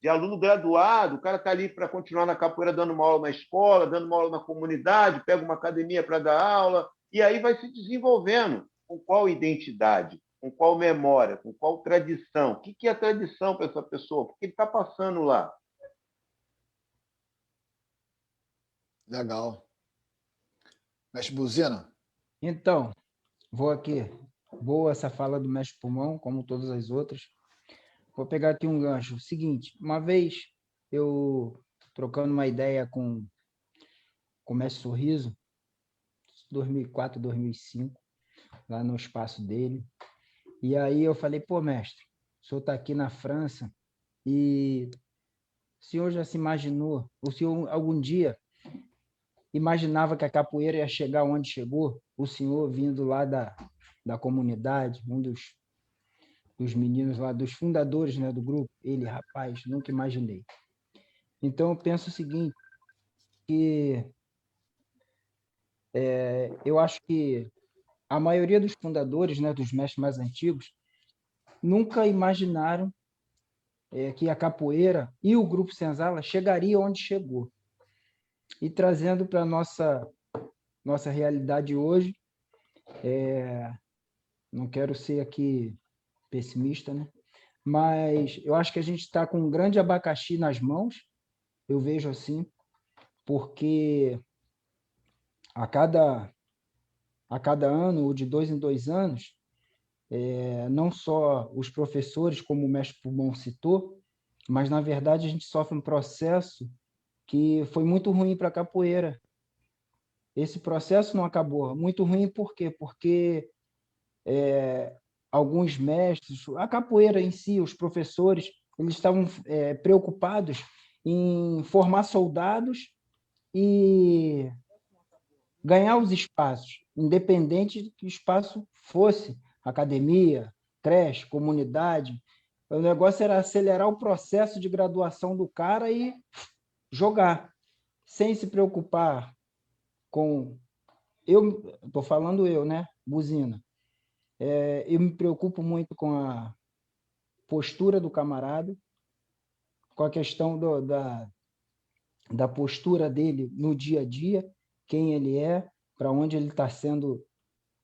de aluno graduado, o cara está ali para continuar na capoeira dando uma aula na escola, dando uma aula na comunidade, pega uma academia para dar aula, e aí vai se desenvolvendo. Com qual identidade? Com qual memória? Com qual tradição? O que é tradição para essa pessoa? O que ele está passando lá? Legal. Mestre Buzina? Então, vou aqui. Boa essa fala do Mestre Pulmão, como todas as outras. Vou pegar aqui um gancho. Seguinte, uma vez eu trocando uma ideia com o Mestre Sorriso, 2004, 2005, lá no espaço dele. E aí eu falei, pô, mestre, o senhor está aqui na França e o senhor já se imaginou, o senhor algum dia imaginava que a capoeira ia chegar onde chegou? O senhor vindo lá da comunidade, um dos meninos lá, dos fundadores, né, do grupo, ele, rapaz, nunca imaginei. Então eu penso o seguinte, que eu acho que a maioria dos fundadores, né, dos mestres mais antigos, nunca imaginaram que a capoeira e o Grupo Senzala chegaria onde chegou. E trazendo para a nossa realidade hoje, não quero ser aqui pessimista, né? Mas eu acho que a gente está com um grande abacaxi nas mãos, eu vejo assim, porque a cada ano, ou de 2 em 2 anos, não só os professores, como o mestre Pulmão citou, mas, na verdade, a gente sofre um processo que foi muito ruim para a capoeira. Esse processo não acabou. Muito ruim por quê? Porque alguns mestres, a capoeira em si, os professores, eles estavam preocupados em formar soldados e ganhar os espaços, independente de que o espaço fosse academia, creche, comunidade. O negócio era acelerar o processo de graduação do cara e jogar, sem se preocupar com... Eu estou falando né, Buzina? Eu me preocupo muito com a postura do camarada, com a questão da postura dele no dia a dia, quem ele é, para onde ele está sendo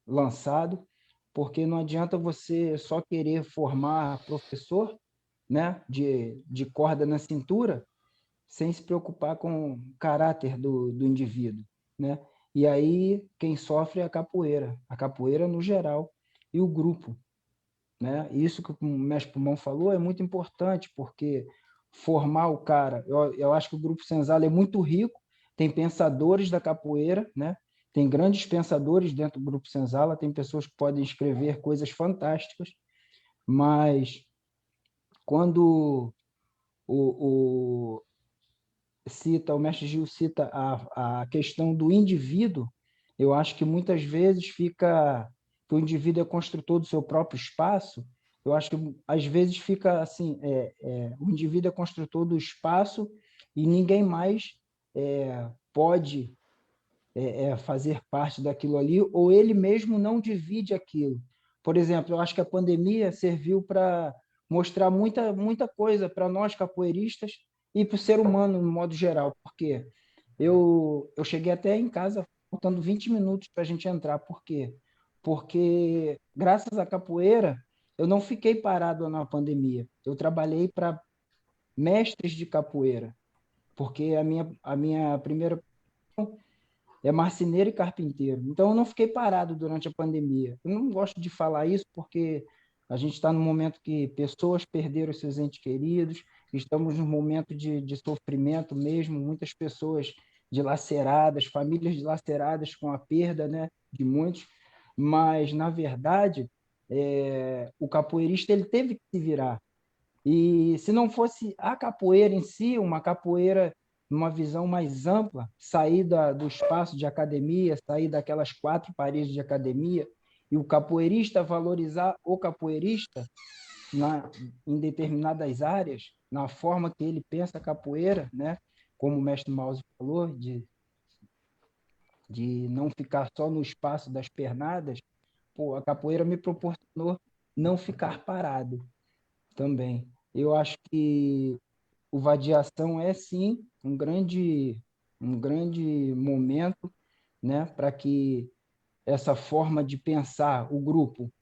lançado, porque não adianta você só querer formar professor, né, de corda na cintura, sem se preocupar com o caráter do indivíduo, né? E aí quem sofre é a capoeira no geral e o grupo, né? Isso que o mestre Pulmão falou é muito importante, porque formar o cara, eu acho que o Grupo Senzala é muito rico, tem pensadores da capoeira, né? Tem grandes pensadores dentro do Grupo Senzala, tem pessoas que podem escrever coisas fantásticas, mas quando o mestre Gil cita a questão do indivíduo, eu acho que muitas vezes fica que o indivíduo é construtor do seu próprio espaço. Eu acho que às vezes fica assim, o indivíduo é construtor do espaço e ninguém mais pode fazer parte daquilo ali, ou ele mesmo não divide aquilo. Por exemplo, eu acho que a pandemia serviu para mostrar muita coisa para nós capoeiristas, e para o ser humano, no modo geral, porque eu cheguei até em casa faltando 20 minutos para a gente entrar. Por quê? Porque, graças à capoeira, eu não fiquei parado na pandemia. Eu trabalhei para mestres de capoeira, porque a minha primeira é marceneiro e carpinteiro. Então, eu não fiquei parado durante a pandemia. Eu não gosto de falar isso porque a gente está num momento que pessoas perderam seus entes queridos, estamos num momento de sofrimento mesmo, muitas pessoas dilaceradas, famílias dilaceradas com a perda, né, de muitos. Mas, na verdade, o capoeirista ele teve que se virar. E se não fosse a capoeira em si, uma capoeira numa visão mais ampla, sair do espaço de academia, sair daquelas 4 paredes de academia, e o capoeirista valorizar o capoeirista em determinadas áreas, na forma que ele pensa a capoeira, né? Como o mestre Mouse falou, de não ficar só no espaço das pernadas, pô, a capoeira me proporcionou não ficar parado também. Eu acho que o vadiação é sim um grande momento, né, para que essa forma de pensar o grupo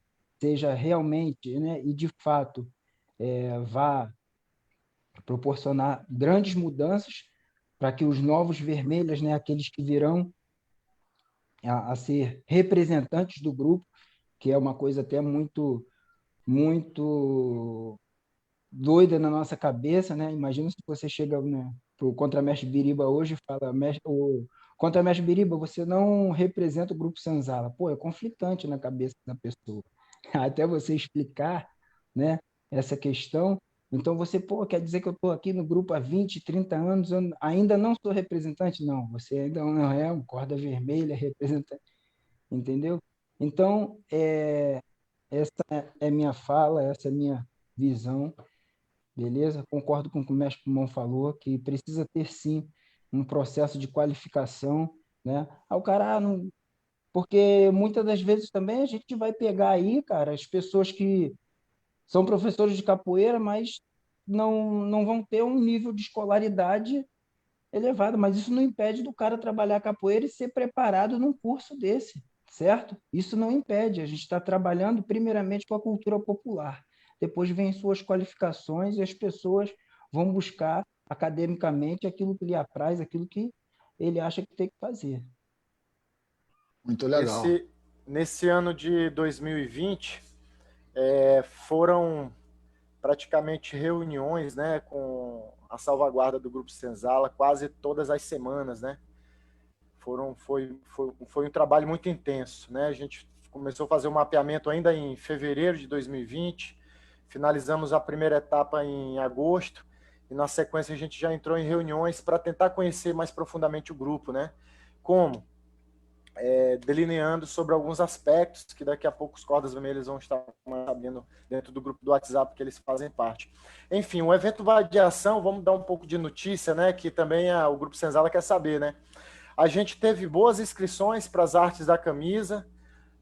seja realmente, né, e de fato vá proporcionar grandes mudanças para que os novos vermelhos, né, aqueles que virão a ser representantes do grupo, que é uma coisa até muito doida na nossa cabeça, né? Imagina se você chega, né, pro Contramestre Biriba hoje e fala, o Contramestre Biriba, você não representa o Grupo Senzala. Pô, é conflitante na cabeça da pessoa. Até você explicar, né, essa questão. Então você, pô, quer dizer que eu estou aqui no grupo há 20, 30 anos, eu ainda não sou representante? Não, você ainda não é um corda vermelha representante, entendeu? Então, essa é minha fala, essa é minha visão. Beleza? Concordo com o que o mestre Pulmão falou, que precisa ter sim um processo de qualificação, né? O cara, não... Porque muitas das vezes também a gente vai pegar aí, cara, as pessoas que são professores de capoeira, mas não vão ter um nível de escolaridade elevado, mas isso não impede do cara trabalhar capoeira e ser preparado num curso desse, certo? Isso não impede, a gente está trabalhando primeiramente com a cultura popular, depois vem suas qualificações e as pessoas vão buscar academicamente aquilo que lhe apraz, aquilo que ele acha que tem que fazer. Muito legal. Nesse ano de 2020, foram praticamente reuniões, né, com a salvaguarda do Grupo Senzala quase todas as semanas, né? Foi um trabalho muito intenso, né? A gente começou a fazer o mapeamento ainda em fevereiro de 2020, finalizamos a primeira etapa em agosto, e na sequência a gente já entrou em reuniões para tentar conhecer mais profundamente o grupo, né? Como? Delineando sobre alguns aspectos que daqui a pouco os Cordas Vermelhas vão estar sabendo dentro do grupo do WhatsApp que eles fazem parte. Enfim, o evento Vadiação, vamos dar um pouco de notícia, né? Que também o Grupo Senzala quer saber, né? A gente teve boas inscrições para as artes da camisa,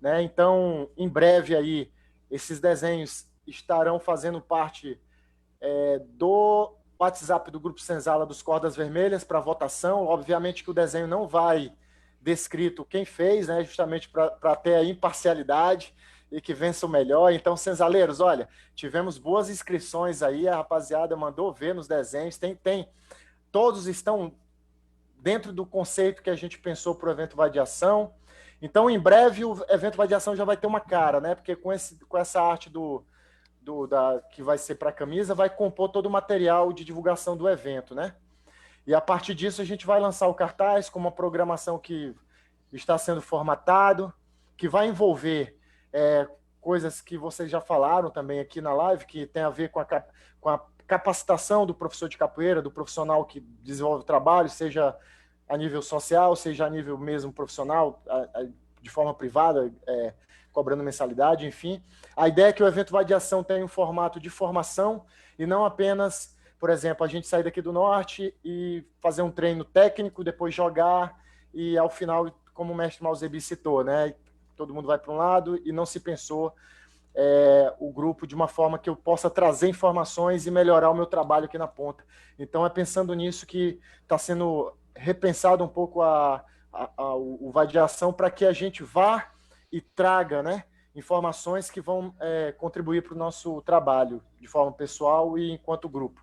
né? Então, em breve aí, esses desenhos estarão fazendo parte do WhatsApp do Grupo Senzala dos Cordas Vermelhas para votação. Obviamente que o desenho não vai descrito quem fez, né? Justamente para ter a imparcialidade e que vença o melhor. Então, senzaleiros, olha, tivemos boas inscrições aí, a rapaziada mandou ver nos desenhos, todos estão dentro do conceito que a gente pensou para o evento Vadiação. Então, em breve, o evento Vadiação já vai ter uma cara, né? Porque com essa arte que vai ser para a camisa, vai compor todo o material de divulgação do evento, né? E a partir disso, a gente vai lançar o cartaz com uma programação que está sendo formatado, que vai envolver coisas que vocês já falaram também aqui na live, que tem a ver com a capacitação do professor de capoeira, do profissional que desenvolve o trabalho, seja a nível social, seja a nível mesmo profissional, de forma privada, cobrando mensalidade, enfim. A ideia é que o evento Vadiação tenha um formato de formação e não apenas, por exemplo, a gente sair daqui do norte e fazer um treino técnico, depois jogar e ao final, como o mestre Malzebi citou, né, todo mundo vai para um lado e não se pensou o grupo de uma forma que eu possa trazer informações e melhorar o meu trabalho aqui na ponta. Então, é pensando nisso que está sendo repensado um pouco o Vadiação para que a gente vá e traga, né, informações que vão contribuir para o nosso trabalho de forma pessoal e enquanto grupo.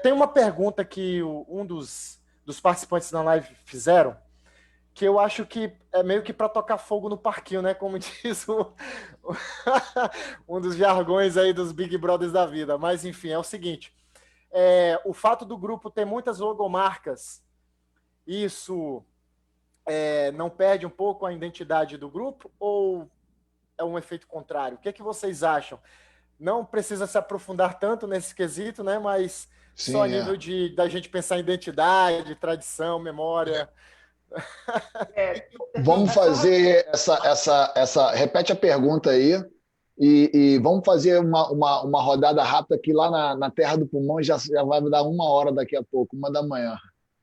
Tem uma pergunta que um dos participantes na live fizeram, que eu acho que é meio que para tocar fogo no parquinho, né? Como diz um dos jargões aí dos Big Brothers da vida. Mas, enfim, é o seguinte. O fato do grupo ter muitas logomarcas, isso não perde um pouco a identidade do grupo? Ou é um efeito contrário? O que é que vocês acham? Não precisa se aprofundar tanto nesse quesito, né? Mas Sim, só a nível da gente pensar em identidade, tradição, memória... Vamos fazer repete a pergunta aí e vamos fazer uma rodada rápida aqui lá na Terra do Pulmão e já vai dar 1 hora daqui a pouco, 1 da manhã.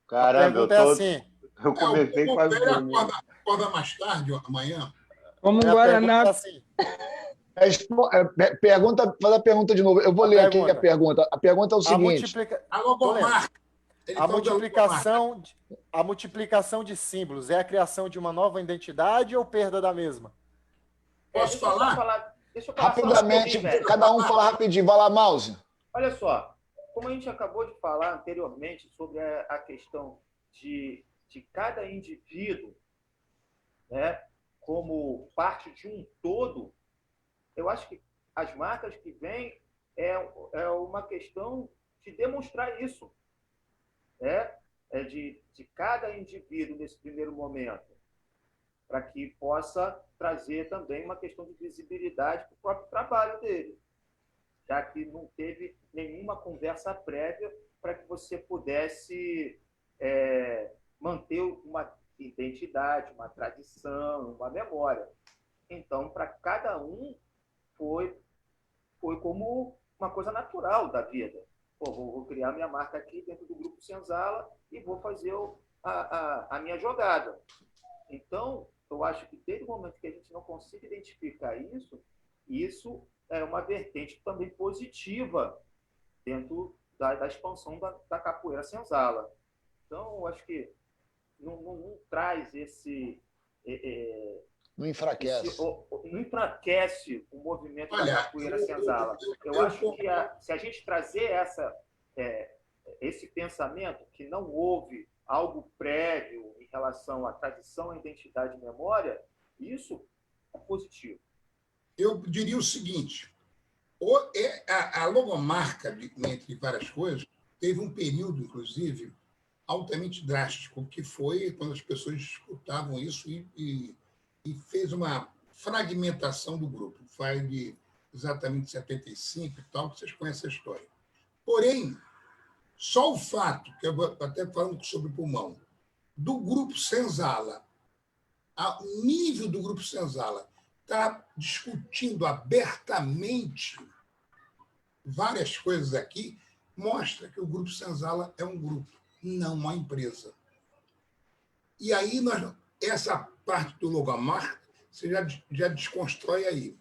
Caramba, a pergunta é assim. Eu comecei quase dormindo. Acorda mais tarde, amanhã. Como um A Guaraná. pergunta é assim. Faz a pergunta de novo. Eu vou ler aqui a pergunta. A pergunta é o seguinte. A logomarca. A multiplicação de símbolos é a criação de uma nova identidade ou perda da mesma? Posso falar? Deixa eu falar rapidamente, velho. cada um fala rapidinho. Vai lá, Mouse. Olha só, como a gente acabou de falar anteriormente sobre a questão de cada indivíduo, né, como parte de um todo, eu acho que as marcas que vêm é uma questão de demonstrar isso, né? De cada indivíduo nesse primeiro momento, para que possa trazer também uma questão de visibilidade para o próprio trabalho dele, já que não teve nenhuma conversa prévia para que você pudesse manter uma identidade, uma tradição, uma memória. Então, para cada um, foi como uma coisa natural da vida. Vou criar minha marca aqui dentro do Grupo Senzala e vou fazer a minha jogada. Então, eu acho que desde o momento que a gente não consiga identificar isso é uma vertente também positiva dentro da expansão da capoeira senzala. Então, eu acho que não traz esse... Não enfraquece. Não enfraquece o movimento da capoeira senzala. Eu acho que se a gente trazer esse pensamento que não houve algo prévio em relação à tradição, à identidade e memória, isso é positivo. Eu diria o seguinte, a logomarca, entre várias coisas, teve um período, inclusive, altamente drástico, que foi quando as pessoas escutavam isso e fez uma fragmentação do grupo. Faz de exatamente 75 e tal, que vocês conhecem a história. Porém, só o fato, que eu vou até falando sobre o pulmão, do Grupo Senzala, o nível do Grupo Senzala está discutindo abertamente várias coisas aqui, mostra que o Grupo Senzala é um grupo, não uma empresa. E aí, essa parte do logomarca, você já desconstrói aí.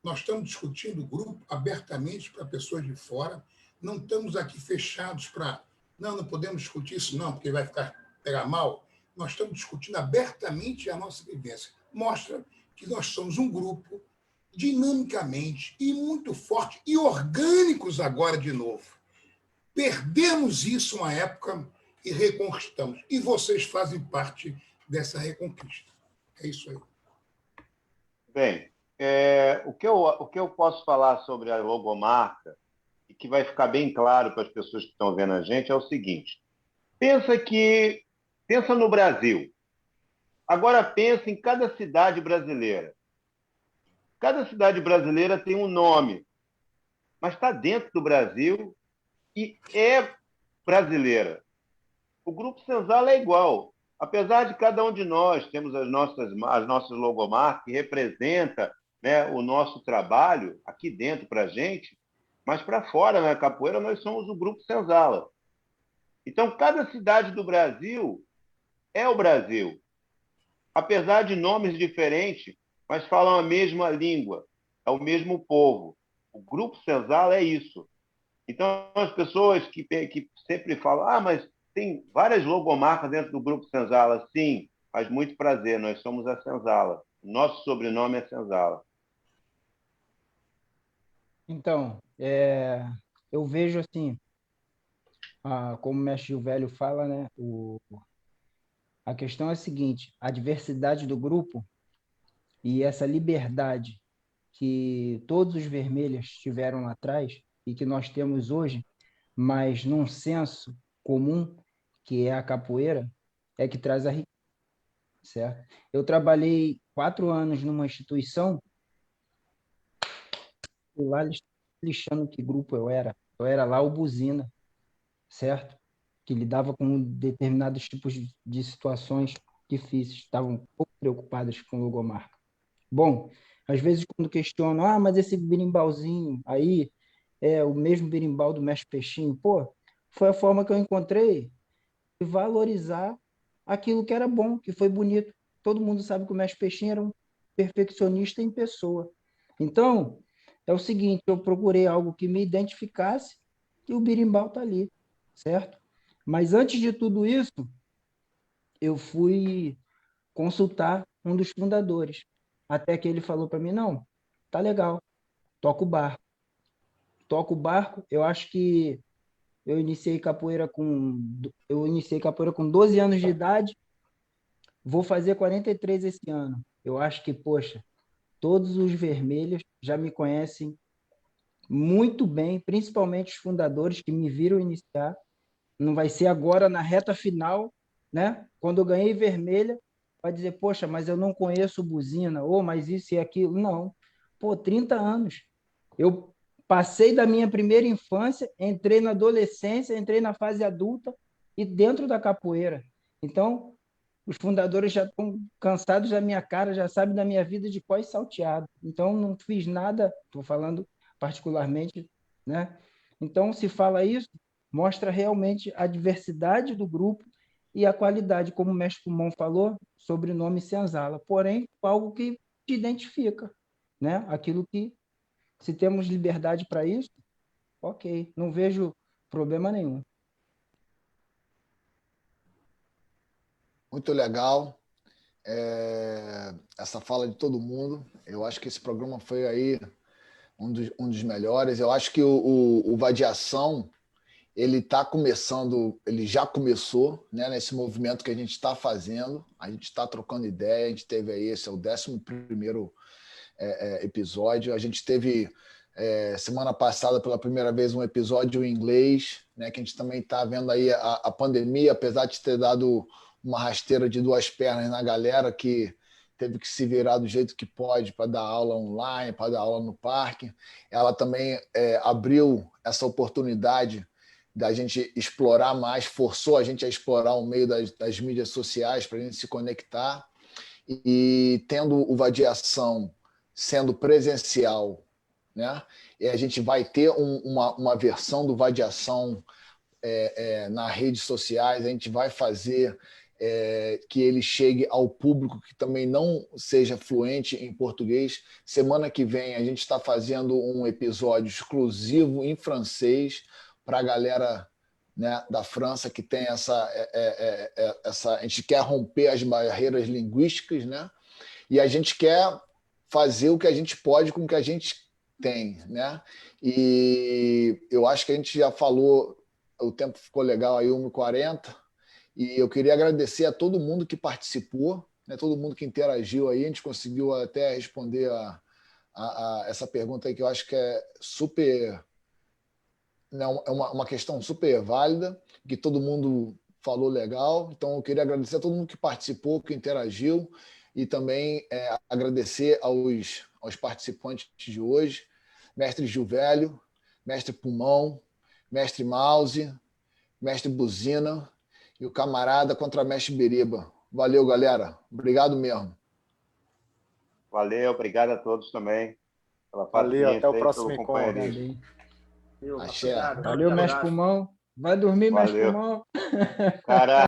Nós estamos discutindo o grupo abertamente para pessoas de fora, não estamos aqui fechados para... Não podemos discutir isso, não, porque vai pegar mal. Nós estamos discutindo abertamente a nossa vivência. Mostra que nós somos um grupo dinamicamente e muito forte e orgânicos agora de novo. Perdemos isso uma época e reconquistamos. E vocês fazem parte dessa reconquista. É isso aí. Bem, o que eu posso falar sobre a logomarca, e que vai ficar bem claro para as pessoas que estão vendo a gente, é o seguinte. Pensa no Brasil. Agora pensa em cada cidade brasileira. Cada cidade brasileira tem um nome, mas está dentro do Brasil e é brasileira. O Grupo Senzala é igual. Apesar de cada um de nós temos as nossas logomarcas que representa, né, o nosso trabalho aqui dentro para a gente, mas para fora, na capoeira, nós somos o Grupo Senzala. Então, cada cidade do Brasil é o Brasil. Apesar de nomes diferentes, mas falam a mesma língua. é o mesmo povo. O Grupo Senzala é isso. Então, as pessoas que sempre falam, mas tem várias logomarcas dentro do Grupo Senzala. Sim, faz muito prazer, nós somos a Senzala. Nosso sobrenome é Senzala. Então, eu vejo assim, como o mestre Gil Velho fala, né? A questão é a seguinte: a diversidade do grupo e essa liberdade que todos os vermelhos tiveram lá atrás e que nós temos hoje, mas num senso comum, que é a capoeira, é que traz a riqueza, certo? Eu trabalhei 4 anos numa instituição e lá eles lixando que grupo eu era. Eu era lá o Buzina, certo? Que lidava com determinados tipos de situações difíceis, estavam um pouco preocupados com logomarca. Bom, às vezes quando questionam, mas esse birimbalzinho aí é o mesmo birimbau do Mestre Peixinho, pô, foi a forma que eu encontrei de valorizar aquilo que era bom, que foi bonito. Todo mundo sabe que o Mestre Peixinho era um perfeccionista em pessoa. Então, é o seguinte, eu procurei algo que me identificasse e o birimbau está ali, certo? Mas antes de tudo isso, eu fui consultar um dos fundadores. Até que ele falou para mim, não, tá legal, toca o barco. Toca o barco, eu acho que eu iniciei capoeira com 12 anos de idade, vou fazer 43 esse ano. Eu acho que, poxa, todos os vermelhos já me conhecem muito bem, principalmente os fundadores que me viram iniciar. Não vai ser agora na reta final, né? Quando eu ganhei vermelha, vai dizer, poxa, mas eu não conheço buzina, ou mas isso e aquilo. Não. Pô, 30 anos. Eu passei da minha primeira infância, entrei na adolescência, entrei na fase adulta e dentro da capoeira. Então, os fundadores já estão cansados da minha cara, já sabem da minha vida de pós salteado. Então, não fiz nada, estou falando particularmente, né? Então, se fala isso, mostra realmente a diversidade do grupo e a qualidade, como o mestre Pumão falou, sobrenome Senzala, porém, algo que te identifica, né? Aquilo que, se temos liberdade para isso, ok, não vejo problema nenhum. Muito legal essa fala de todo mundo. Eu acho que esse programa foi aí um dos melhores. Eu acho que o Vadiação ele está começando, ele já começou, né, nesse movimento que a gente está fazendo. A gente está trocando ideia. A gente teve aí, esse é o 11º episódio. A gente teve semana passada pela primeira vez um episódio em inglês, né, que a gente também está vendo aí a pandemia, apesar de ter dado uma rasteira de 2 pernas na galera que teve que se virar do jeito que pode para dar aula online, para dar aula no parque. Ela também abriu essa oportunidade da gente explorar mais, forçou a gente a explorar o meio das mídias sociais para a gente se conectar. E tendo o Vadiação sendo presencial, né? E a gente vai ter uma versão do Vadiação nas redes sociais, a gente vai fazer que ele chegue ao público que também não seja fluente em português. Semana que vem a gente está fazendo um episódio exclusivo em francês para a galera, né, da França que tem essa. A gente quer romper as barreiras linguísticas, né? E a gente quer fazer o que a gente pode com o que a gente tem, né? E eu acho que a gente já falou, o tempo ficou legal aí, 1h40, e eu queria agradecer a todo mundo que participou, né? Todo mundo que interagiu aí. A gente conseguiu até responder a essa pergunta aí, que eu acho que é super, né, uma questão super válida, que todo mundo falou legal. Então eu queria agradecer a todo mundo que participou, que interagiu, e também agradecer aos participantes de hoje, mestre Gil Velho, mestre Pulmão, mestre Mouse, mestre Buzina e o camarada contra mestre Biriba. Valeu, galera. Obrigado mesmo. Valeu, obrigado a todos também pela Valeu, paciência até o e próximo pelo encontro. companheirismo. Axé. Valeu, mestre Pulmão. Vai dormir, mestre Valeu. Pulmão. Caralho.